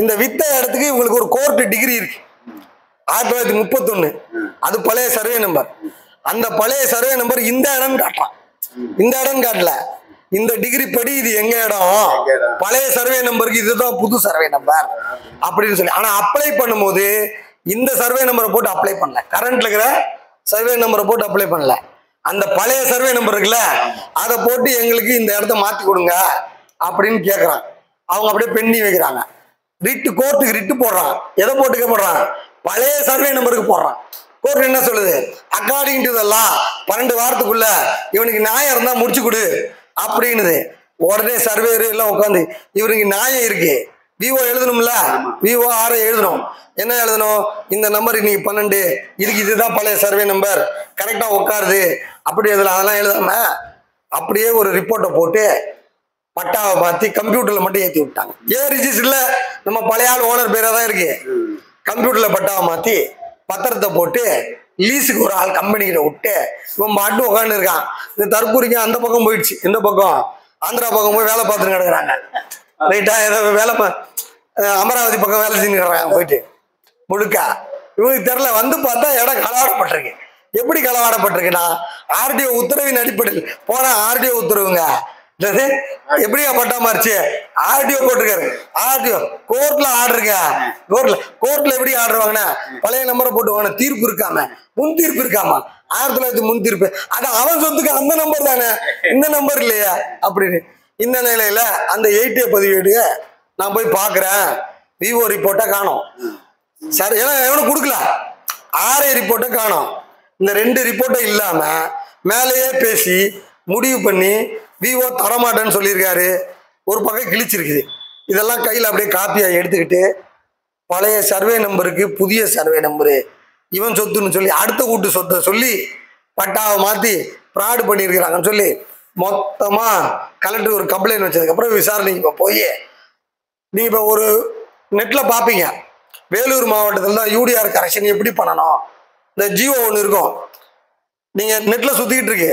A: இந்த வித்த இடத்துக்கு இவங்களுக்கு ஒரு கோர்ட் டிகிரி இருக்கு 1931. அது பழைய சர்வே நம்பர். அந்த பழைய சர்வே நம்பர் இந்த இடம் காட்டலாம், இந்த இடம் காட்டல, இந்த டிகிரி படி இது எங்க இடம், பழைய சர்வே நம்பருக்கு இதுதான் புது சர்வே நம்பர் அப்படின்னு சொல்லி. ஆனா அப்ளை பண்ணும்போது இந்த சர்வே நம்பரை போட்டு அப்ளை பண்ணல, கரண்ட்ல இருக்கிற சர்வே நம்பரை போட்டு அப்ளை பண்ணல, அந்த பழைய சர்வே நம்பர் இருக்குல்ல அதை போட்டு எங்களுக்கு இந்த இடத்த மாத்தி கொடுங்க அப்படின்னு கேட்கறான். அவங்க அப்படியே பெண்ணி வைக்கிறாங்க. கோர்ட்டுக்கு ரிட்டு போடுறான். எதை போட்டுக்க போடுறான், பழைய சர்வே நம்பருக்கு போடுறான். கோர்ட் என்ன சொல்லுது, அக்கார்டிங் டு தி லா 12 வாரத்துக்குள்ள இவனுக்கு நியாயம் இருந்தா முடிச்சு கொடு அப்படின்னுது. உடனே சர்வேரு எல்லாம் உட்காந்து இவனுக்கு நியாயம் இருக்கு, விஓ எழுதணும்ல, விஓ ஆரை எழுதணும். என்ன எழுதணும், இந்த நம்பர் இன்னைக்கு 12, இதுக்கு இதுதான் பழைய சர்வே நம்பர், கரெக்டா உட்காருது அப்படி எழுதலாம். அதெல்லாம் எழுதாம அப்படியே ஒரு ரிப்போர்ட்டை போட்டு பட்டாவை மாற்றி கம்ப்யூட்டர்ல மட்டும் ஏற்றி விட்டாங்க. ரிஜிஸ்டர்ல நம்ம பழைய ஆள் ஓனர் பேராக தான் இருக்கு, கம்ப்யூட்டர்ல பட்டாவை மாற்றி பத்திரத்தை போட்டு லீஸுக்கு ஒரு ஆள் கம்பெனிகிட்ட விட்டு இவன் மாட்டு உட்காந்து இருக்கான். இந்த தற்கூரிக்கு அந்த பக்கம் போயிடுச்சு, இந்த பக்கம் ஆந்திரா பக்கம் போய் வேலை பார்த்துட்டு கிடக்குறாங்க. ரைட்டா, ஏதோ வேலை அமராவதி பக்கம் வேலை செஞ்சுக்கிறாங்க போயிட்டு முழுக்க. இவனுக்கு தெரியல, வந்து பார்த்தா இடம் களவாடப்பட்டிருக்கு. எப்படி களவாடப்பட்டிருக்குன்னா ஆர்டிஓ உத்தரவின் அடிப்படையில் போன ஆர்டிஓ உத்தரவுங்க. எப்படியா பட்டா மாறிச்சு, ஆர்டிஓ போட்டிருக்காரு, ஆர்டிஓ கோர்ட்ல ஆர்டருங்க. கோர்ட்ல எப்படி ஆர்டர் வாங்கின, பழைய நம்பரை போட்டு வாங்கின, தீர்ப்பு இருக்காம, முன் தீர்ப்பு இருக்காமா, 1900 முன் தீர்ப்பு, அது அவன் சொத்துக்கு அந்த நம்பர் தானே, இந்த நம்பர் இல்லையா அப்படின்னு. இந்த நிலையில அந்த 8A பதிவேடு நான் போய் பாக்குறேன், விஓ ரிப்போர்ட்டை காணோம் சார், ஏன்னா எவனும் கொடுக்கல, RA ரிப்போர்ட்டை காணோம். இந்த 2 ரிப்போர்ட்டை இல்லாம மேலேயே பேசி முடிவு பண்ணி விஓ தரமாட்டேன்னு சொல்லியிருக்காரு. ஒரு பக்கம் கிழிச்சிருக்குது. இதெல்லாம் கையில் அப்படியே காப்பியாக எடுத்துக்கிட்டு பழைய சர்வே நம்பருக்கு புதிய சர்வே நம்பரு இவன் சொத்துன்னு சொல்லி அடுத்த வீட்டு சொத்தை சொல்லி பட்டாவை மாற்றி ஃப்ராடு பண்ணியிருக்கிறாங்கன்னு சொல்லி மொத்தமாக கலெக்டர் ஒரு கம்ப்ளைண்ட் வச்சதுக்கப்புறம் விசாரணைக்கு இப்போ போய் நீங்கள் இப்போ ஒரு நெட்டில் பார்ப்பீங்க, வேலூர் மாவட்டத்தில் தான் யூடிஆர் கரெக்ஷன் எப்படி பண்ணணும், இந்த ஜியோ ஒன்று இருக்கும், நீங்கள் நெட்டில் சுற்றிக்கிட்டு இருக்கு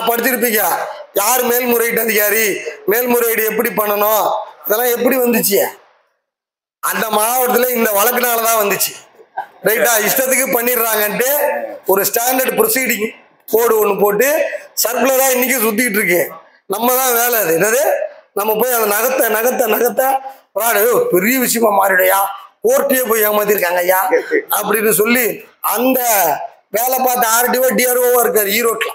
A: படிச்சிருப்பீங்க. யார் மேல்முறையீட்டு அதிகாரி, மேல்முறையீடு எப்படி பண்ணணும், இதெல்லாம் எப்படி வந்துச்சு, அந்த மாவட்டத்தில் இந்த வழக்குனாலதான் வந்துச்சு. ரைட்டா, இஷ்டத்துக்கு பண்ணிடுறாங்கன்ட்டு ஒரு ஸ்டாண்டர்ட் ப்ரொசீடிங் கோடு ஒன்று போட்டு சர்க்குலரா இன்னைக்கு சுத்திட்டு இருக்கு. நம்ம தான் வேலை அது. என்னது, நம்ம போய் அந்த நகத்தை பெரிய விஷயமா மாறிடையா, கோர்ட்டையே போய் ஏமாத்திருக்காங்க ஐயா அப்படின்னு சொல்லி அந்த வேலை பார்த்த ஆர்டிஓ டிஆர்ஓவா இருக்காரு ஈரோட்ல.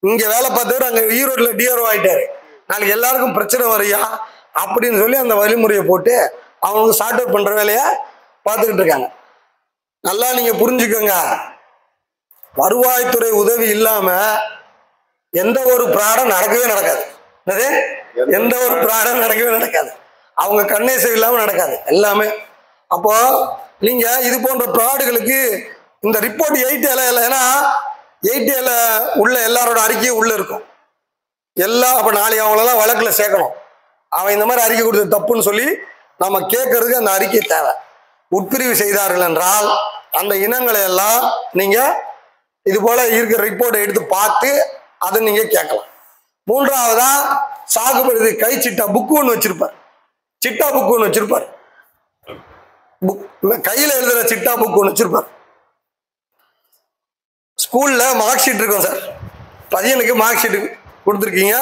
A: இங்க வேலை பார்த்தவர் அங்க ஈரோட்ல டிஆர்ஓ ஆயிட்டாரு. நாளைக்கு எல்லாருக்கும் பிரச்சனை வரையா அப்படின்னு சொல்லி அந்த வழிமுறையை போட்டு அவங்க சார்ட் அவுட் பண்ற வேலைய பார்த்துக்கிட்டு இருக்காங்க. நல்லா நீங்க புரிஞ்சுக்கோங்க, வருவாய்த்துறை உதவி இல்லாம எந்த ஒரு பிராடம் நடக்கவே நடக்காது. எந்த ஒரு பிராடம் நடக்கவே நடக்காது. அவங்க கண்ணேசம் இல்லாம நடக்காது எல்லாமே. அப்போ நீங்க இது போன்ற பிராடுகளுக்கு இந்த ரிப்போர்ட் 8A இல்லை, ஏன்னா 8A உள்ள எல்லாரோட அறிக்கையும் உள்ள இருக்கும் எல்லாம். அப்ப நாளைக்கு அவங்களெல்லாம் வழக்குல சேர்க்கணும். அவன் இந்த மாதிரி அறிக்கை கொடுத்தது தப்புன்னு சொல்லி நம்ம கேட்கறதுக்கு அந்த அறிக்கை தேவை. உட்பிரிவு செய்தார்கள் என்றால் அந்த இனங்களை எல்லாம் நீங்க இது போல இருக்கிற ரிப்போர்ட்டை எடுத்து பார்த்து அதை நீங்க கேட்கலாம். மூன்றாவதா சாகுபடி கை சிட்டா புக்கு ஒன்று வச்சிருப்பார். சிட்டா புக்கு ஒன்று வச்சிருப்பார். கையில எழுதுற சிட்டா புக்கு ஒன்று வச்சிருப்பார். ஸ்கூல்ல மார்க் ஷீட் இருக்கும் சார். பையனுக்கு மார்க் ஷீட் கொடுத்துருக்கீங்க,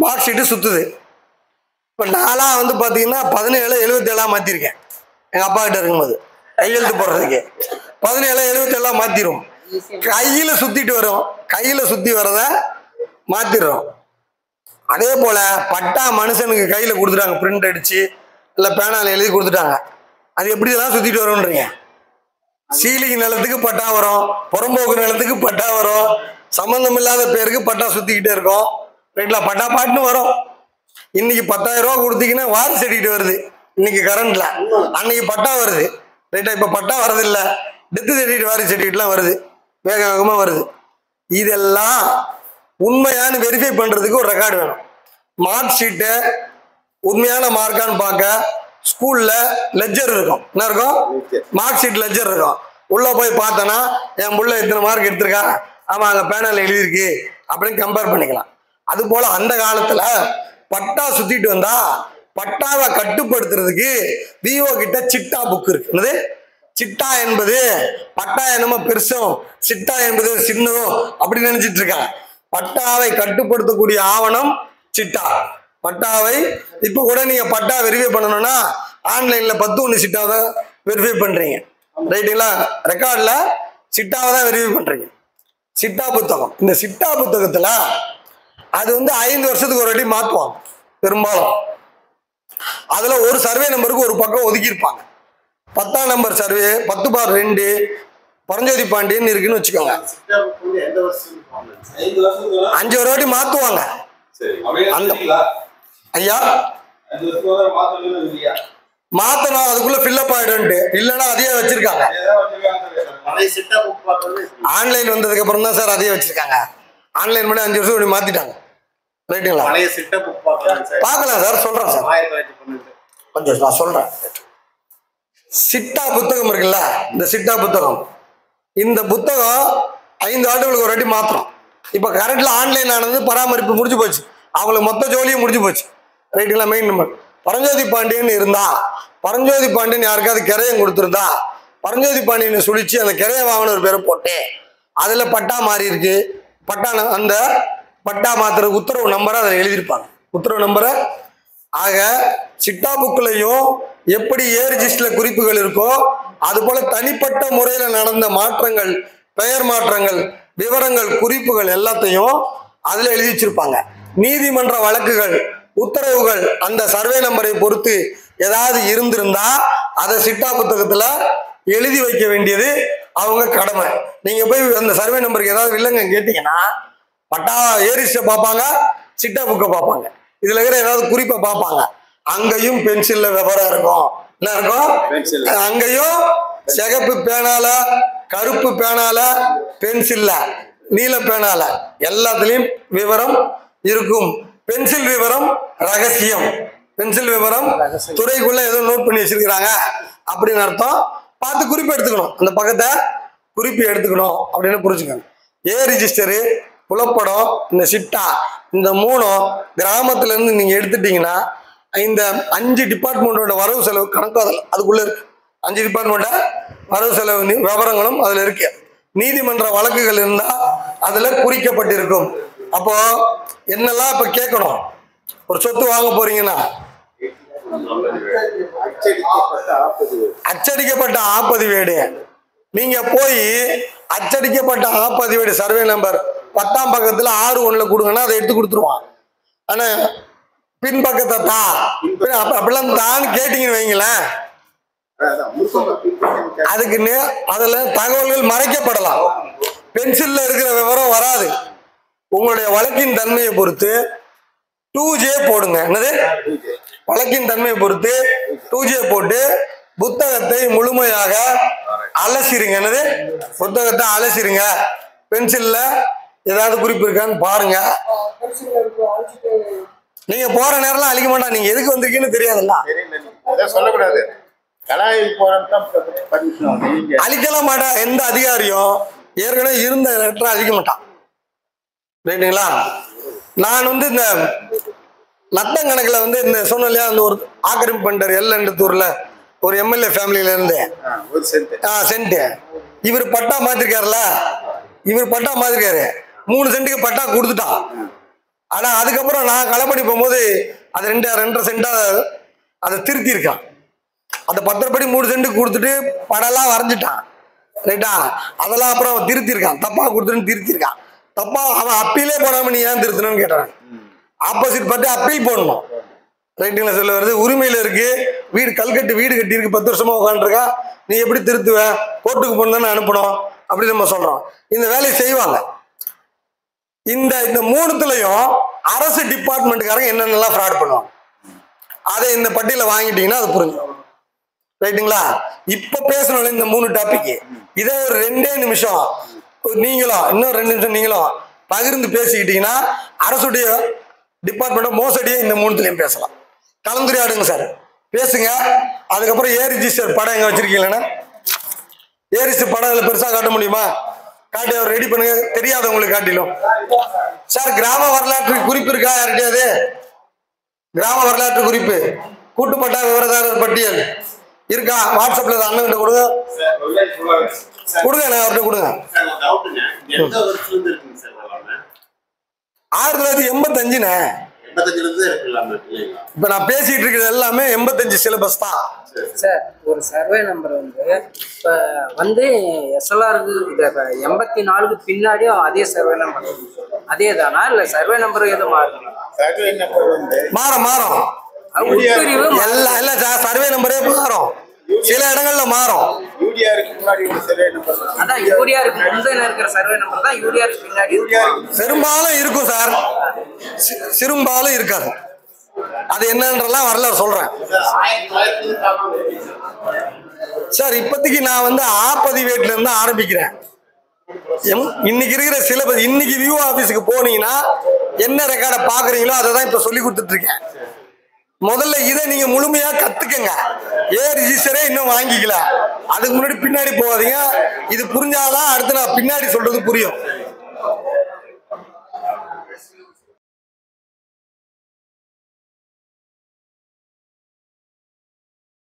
A: மார்க் ஷீட்டு சுத்துது. இப்போ நான்லாம் வந்து பார்த்தீங்கன்னா 1777 மாற்றிருக்கேன். எங்கள் அப்பா கிட்ட இருக்கும்போது கையெழுத்து போடுறதுக்கு 1777 மாற்றிடும். கையில் சுற்றிட்டு வரும், கையில் சுற்றி வரத மாற்றிடுறோம். அதே போல் பட்டா மனுஷனுக்கு கையில் கொடுத்துட்டாங்க, பிரிண்ட் அடித்து இல்லை பேனாவில் எழுதி கொடுத்துட்டாங்க. அது எப்படி எல்லாம் சுற்றிட்டு வரும்ன்றீங்க? சீலிங் நிலத்துக்கு பட்டா வரும், புறம்போக்கு நிலத்துக்கு பட்டா வரும், சம்பந்தம் இல்லாத பேருக்கு பட்டா சுற்றிக்கிட்டே இருக்கும். ரைட்ல பட்டா பாட்டுன்னு வரும். இன்னைக்கு 10,000 ரூபா கொடுத்தீங்கன்னா வாரி செடிக்கிட்டு வருது. இன்னைக்கு கரண்ட்ல அன்னைக்கு பட்டா வருது. ரைட்டா? இப்ப பட்டா வரது இல்லை, டெத்து செடிக்கிட்டு வாரி செடிக்கிட்டுலாம் வருது, வேக வேகமா வருது. இதெல்லாம் உண்மையான வெரிஃபை பண்றதுக்கு ஒரு ரெக்கார்டு வேணும். மார்க் ஷீட்டு உண்மையான மார்க்கான்னு பார்க்க ஸ்கூல்ல லெஜர் இருக்கும். என்ன இருக்கும்? மார்க் ஷீட் லெஜர் இருக்கும். உள்ள போய் பார்த்தோன்னா என் புள்ள இத்தனை மார்க் எடுத்திருக்கா, ஆமா அங்க பேனல் எழுதியிருக்கு அப்படின்னு கம்பேர் பண்ணிக்கலாம். அது போல அந்த காலத்துல பட்டா சுத்திட்டு வந்தா பட்டாவை கட்டுப்படுத்துறதுக்கு விஓ கிட்ட சிட்டா புக் இருக்கு. என்னது? சிட்டா என்பது பட்டா என்னமோ பெருசும் சிட்டா என்பது சின்னதும் அப்படி நினைச்சிட்டு இருக்காங்க. பட்டாவை கட்டுப்படுத்தக்கூடிய ஆவணம் சிட்டா. பட்டாவை இப்ப கூட நீங்க பட்டா வெரிஃபை பண்ணணும்னா ஆன்லைன்ல 10 சிட்டாவை வெரிஃபை பண்றீங்க. ரைட்டுங்களா? ரெக்கார்ட்ல சிட்டாவை தான் வெரிஃபை பண்றீங்க. சிட்டா புத்தகம். இந்த சிட்டா புத்தகத்துல அது வந்து 5 வருஷத்துக்கு ஒரு வாட்டி மாற்றுவாங்க பெரும்பாலும். அதுல ஒரு சர்வே நம்பருக்கு ஒரு பக்கம் ஒதுக்கியிருப்பாங்க. 10ஆம் நம்பர் சர்வே 10/2 பரஞ்சோதி பாண்டியன் இருக்குன்னு வச்சுக்கோங்க. 5 ஒரு வாட்டி மாத்துவாங்க. ஐயா மாத்தணும், அதுக்குள்ள ஃபில்லப் ஆயிடும்ட்டு. இல்லைன்னா அதையே வச்சிருக்காங்க. ஆன்லைன் வந்ததுக்கு அப்புறம் தான் சார் அதையே வச்சிருக்காங்க. ஆன்லைன் பண்ணி 5 வருஷம் மாத்திட்டாங்க. ரைட்டுங்களா? பார்க்கலாம் சார், சொல்றேன் சார், கொஞ்சம் நான் சொல்றேன். சிட்டா புத்தகம் இருக்குல்ல, இந்த சிட்டா புத்தகம், இந்த புத்தகம் 5 ஆண்டுகளுக்கு ஒரு வாட்டி மாத்திரம். இப்ப கரண்ட்ல ஆன்லைன் ஆனது பராமரிப்பு முடிஞ்சு போச்சு, அவங்களுக்கு மொத்த ஜோலியும் முடிஞ்சு போச்சு. ரைட்டுங்களா? மெயின் நம்பர் பரஞ்சோதி பாண்டியன் இருந்தா, பரஞ்சோதி பாண்டியன் யாருக்காவது கிரையம் கொடுத்துருந்தா பரஞ்சோதி பாண்டியனை சுழிச்சு அந்த கிரைய வாங்கின ஒரு பேரை போட்டு அதுல பட்டா மாறி இருக்கு. பட்டா அந்த பட்டா மாத்திர உத்தரவு நம்பரை அதில் எழுதியிருப்பாங்க, உத்தரவு நம்பரை. ஆக சிட்டா புக்லையும் எப்படி ரிஜிஸ்டர்ல குறிப்புகள் இருக்கோ அது போல தனிப்பட்ட முறையில நடந்த மாற்றங்கள், பெயர் மாற்றங்கள், விவரங்கள், குறிப்புகள் எல்லாத்தையும் அதுல எழுதி வச்சிருப்பாங்க. நீதிமன்ற வழக்குகள், உத்தரவுகள் அந்த சர்வே நம்பரை பொறுத்து ஏதாவது இருந்திருந்தா அதை சிட்டா புத்தகத்துல எழுதி வைக்க வேண்டியது அவங்க கடமை. நீங்க போய் அந்த சர்வே நம்பருக்கு ஏதாவது இல்லைங்க கேட்டீங்கன்னா பட்டா ஏரிஸ்ட பார்ப்பாங்க, சிட்டா புக்கை பார்ப்பாங்க, இதுல இருக்கிற ஏதாவது குறிப்பை பார்ப்பாங்க. அங்கேயும் பென்சில்ல விவரம் இருக்கும். என்ன இருக்கும்? அங்கேயும் சிகப்பு பேனால, கருப்பு பேனால, பென்சில்ல, நீல பேனால எல்லாத்துலயும் விவரம் இருக்கும். பென்சில் விவரம் ரகசியம். பென்சில் விவரம் துறைக்குள்ள ஏதோ நோட் பண்ணி வச்சிருக்கிறாங்க அப்படின்னு அர்த்தம். பார்த்து குறிப்பு எடுத்துக்கணும், அந்த பக்கத்தை குறிப்பு எடுத்துக்கணும் அப்படின்னு புரிஞ்சுக்கணும். ரிஜிஸ்டரு, புலப்படம், இந்த சிட்டா, இந்த 3 கிராமத்துல இருந்து நீங்க எடுத்துட்டீங்கன்னா இந்த 5 டிபார்ட்மெண்டோட வரவு செலவு கணக்கு அதில் அதுக்குள்ள இருக்கு. 5 டிபார்ட்மெண்ட வரவு செலவு விவரங்களும் அதுல இருக்கு. நீதிமன்ற வழக்குகள் இருந்தா அதுல குறிக்கப்பட்டிருக்கும். அப்போ என்னெல்லாம் இப்ப கேட்கணும்? ஒரு சொத்து வாங்க போறீங்கன்னா அச்சடிக்கப்பட்ட ஆப்பதிவேடு, நீங்க போய் அச்சடிக்கப்பட்ட ஆப்பதிவேடு சர்வே நம்பர் 10ஆம் பக்கத்துல 6/1 கொடுங்கன்னா அதை எடுத்து கொடுத்துருவான். ஆனா பின்பக்கத்தை தான் அப்படிலாம் தான் கேட்டீங்கன்னு வைங்களேன், அதுக்கு அதுல தகவல்கள் மறைக்கப்படலாம். பென்சில்ல இருக்கிற விவரம் வராது. உங்களுடைய வழக்கின் தன்மையை பொறுத்து 2J போடுங்க. என்னது? வழக்கின் தன்மையை பொறுத்து 2J போட்டு புத்தகத்தை முழுமையாக அலசிருங்க. என்னது? புத்தகத்தை அலசிருங்க. பென்சில்ல ஏதாவது குறிப்பு இருக்கான்னு பாருங்க. நீங்க போற நேரம்லாம் அழிக்க மாட்டா. நீங்க எதுக்கு வந்திருக்கீங்கன்னு தெரியாதுல்ல.
C: அதான் சொல்லக்கூடாது. கலாய் போறதான் பர்மிஷன்.
A: அழிக்கலாம் மாட்டான். எந்த அதிகாரியும் ஏற்கனவே இருந்த லெட்டரை அழிக்க மாட்டான். ரைட்டுங்களா? நான் வந்து இந்த லட்சம் கணக்கில் வந்து இந்த சொன்ன இல்லையா, அந்த ஒரு ஆக்கிரமிப்பு பண்ணிட்டார் எல்லண்டத்தூர்ல ஒரு எம்எல்ஏ ஃபேமிலியில இருந்து சென்ட். இவர் பட்டா மாத்திருக்காருல, இவர் பட்டா மாத்திருக்காரு. 3 சென்ட்டுக்கு பட்டா கொடுத்துட்டான். ஆனா அதுக்கப்புறம் நான் களப்படி போகும்போது அது 2.5 சென்டா அதை திருத்தி இருக்கான். அந்த பத்திரப்படி 3 சென்ட்டுக்கு கொடுத்துட்டு படம்லாம் வரைஞ்சிட்டான். ரைட்டா? அதெல்லாம் அப்புறம் அவன் திருத்தி இருக்கான். தப்பா கொடுத்துன்னு திருத்தி இருக்கான். தப்பா அவன் அப்பீலே போடாம நீ ஏன் திருத்தணும்னு கேட்டான். ஆப்போசிட் பார்த்து அப்பீல் போடணும். ரைட்டுங்களா? சொல்ல வருது. உரிமையில இருக்கு, வீடு கல்கட்டு வீடு கட்டி இருக்கு, 10 வருஷமா உட்காந்துருக்கா, நீ எப்படி திருத்துவ? கோர்ட்டுக்கு போன அனுப்பணும் அப்படின்னு நம்ம சொல்றோம். இந்த வேலையை செய்வாங்க. இந்த 3த்துலயும் அரசு டிபார்ட்மெண்ட்டுக்காரங்க என்னென்னலாம் ஃப்ராட் பண்ணுவாங்க அதை இந்த பட்டியல வாங்கிட்டீங்கன்னா அது புரிஞ்சுடும். ரைட்டுங்களா? இப்ப பேசணும் இந்த 3 டாபிக். இதே ஒரு 2 நிமிஷம் நீங்களும் இன்னும் 2 நிமிஷம் நீங்களும் பகிர்ந்து பேசிக்கிட்டீங்கன்னா அரசுடைய டிபார்ட்மெண்ட் மோசடியே இந்த 3த்துலயும் பேசலாம். கலந்துரையாடுங்க சார், பேசுங்க. அதுக்கப்புறம் ஏ ரிஜிஸ்டர் படம் எங்க வச்சிருக்கீங்களா? ஏ ரிஜிஸ்டர் படம் இதுல பெருசா காட்ட முடியுமா? காட்டி அவர் ரெடி பண்ணுங்க. தெரியாதவங்களுக்கு காட்டிலும் சார் கிராம வரலாற்று குறிப்பு இருக்கா யார்கிட்டயாவது? கிராம வரலாற்று குறிப்பு கூட்டுப்பட்டா விவரதாரர் பட்டியல் இருக்கா? வாட்ஸ்அப்ல அண்ணன் கொடுங்க கொடுங்க, நான் அவர்கிட்ட கொடுங்க. 1985ண்ணே. இப்ப நான் பேசிட்டு இருக்கிறது எல்லாமே 85 சிலபஸ் தான்
F: சார். ஒரு சர்வே நம்பர் வந்து இப்போ வந்து எஸ்எல்ஆருக்கு 84க்கு பின்னாடியும் அதே சர்வே நம்பர் அதே தானா, இல்லை சர்வே நம்பர் எதுவும் மாறும்?
C: சர்வே நம்பர் வந்து
A: மாறும். எல்லாம் இல்ல சார், சர்வே நம்பரே மாறும். சில இடங்கள்ல மாறும்.
C: யூடிஆருக்கு முன்னாடி ஒரு சர்வே நம்பர்,
F: அதான் யூடிஆருக்கு முந்தின இருக்கிற சர்வே நம்பர் தான் யூடிஆருக்கு பின்னாடி
A: பெரும்பாலும் இருக்கும் சார், சிறும்பாலும் இருக்காது. அது என்னன்றலாம் வரல சொல்றேன் சார். இப்போதைக்கு நான் வந்து ஆப்பதிவேட்ல இருந்து ஆரம்பிக்கிறேன். இன்னைக்கு இருக்கிற சிலபஸ், இன்னைக்கு வியூ ஆபீஸுக்கு போனீங்கன்னா என்ன ரெக்கார்டை பாக்குறீங்களோ அதை தான் இப்ப சொல்லி கொடுத்துட்டு இருக்கேன். முதல்ல இதை நீங்க முழுமையா கத்துக்கங்க. ஏ ரிஜிஸ்டரே இன்னும் வாங்கிக்கல, அதுக்கு முன்னாடி பின்னாடி போகாதீங்க. இது புரிஞ்சாதான் அடுத்து நான் பின்னாடி சொல்றது புரியும்.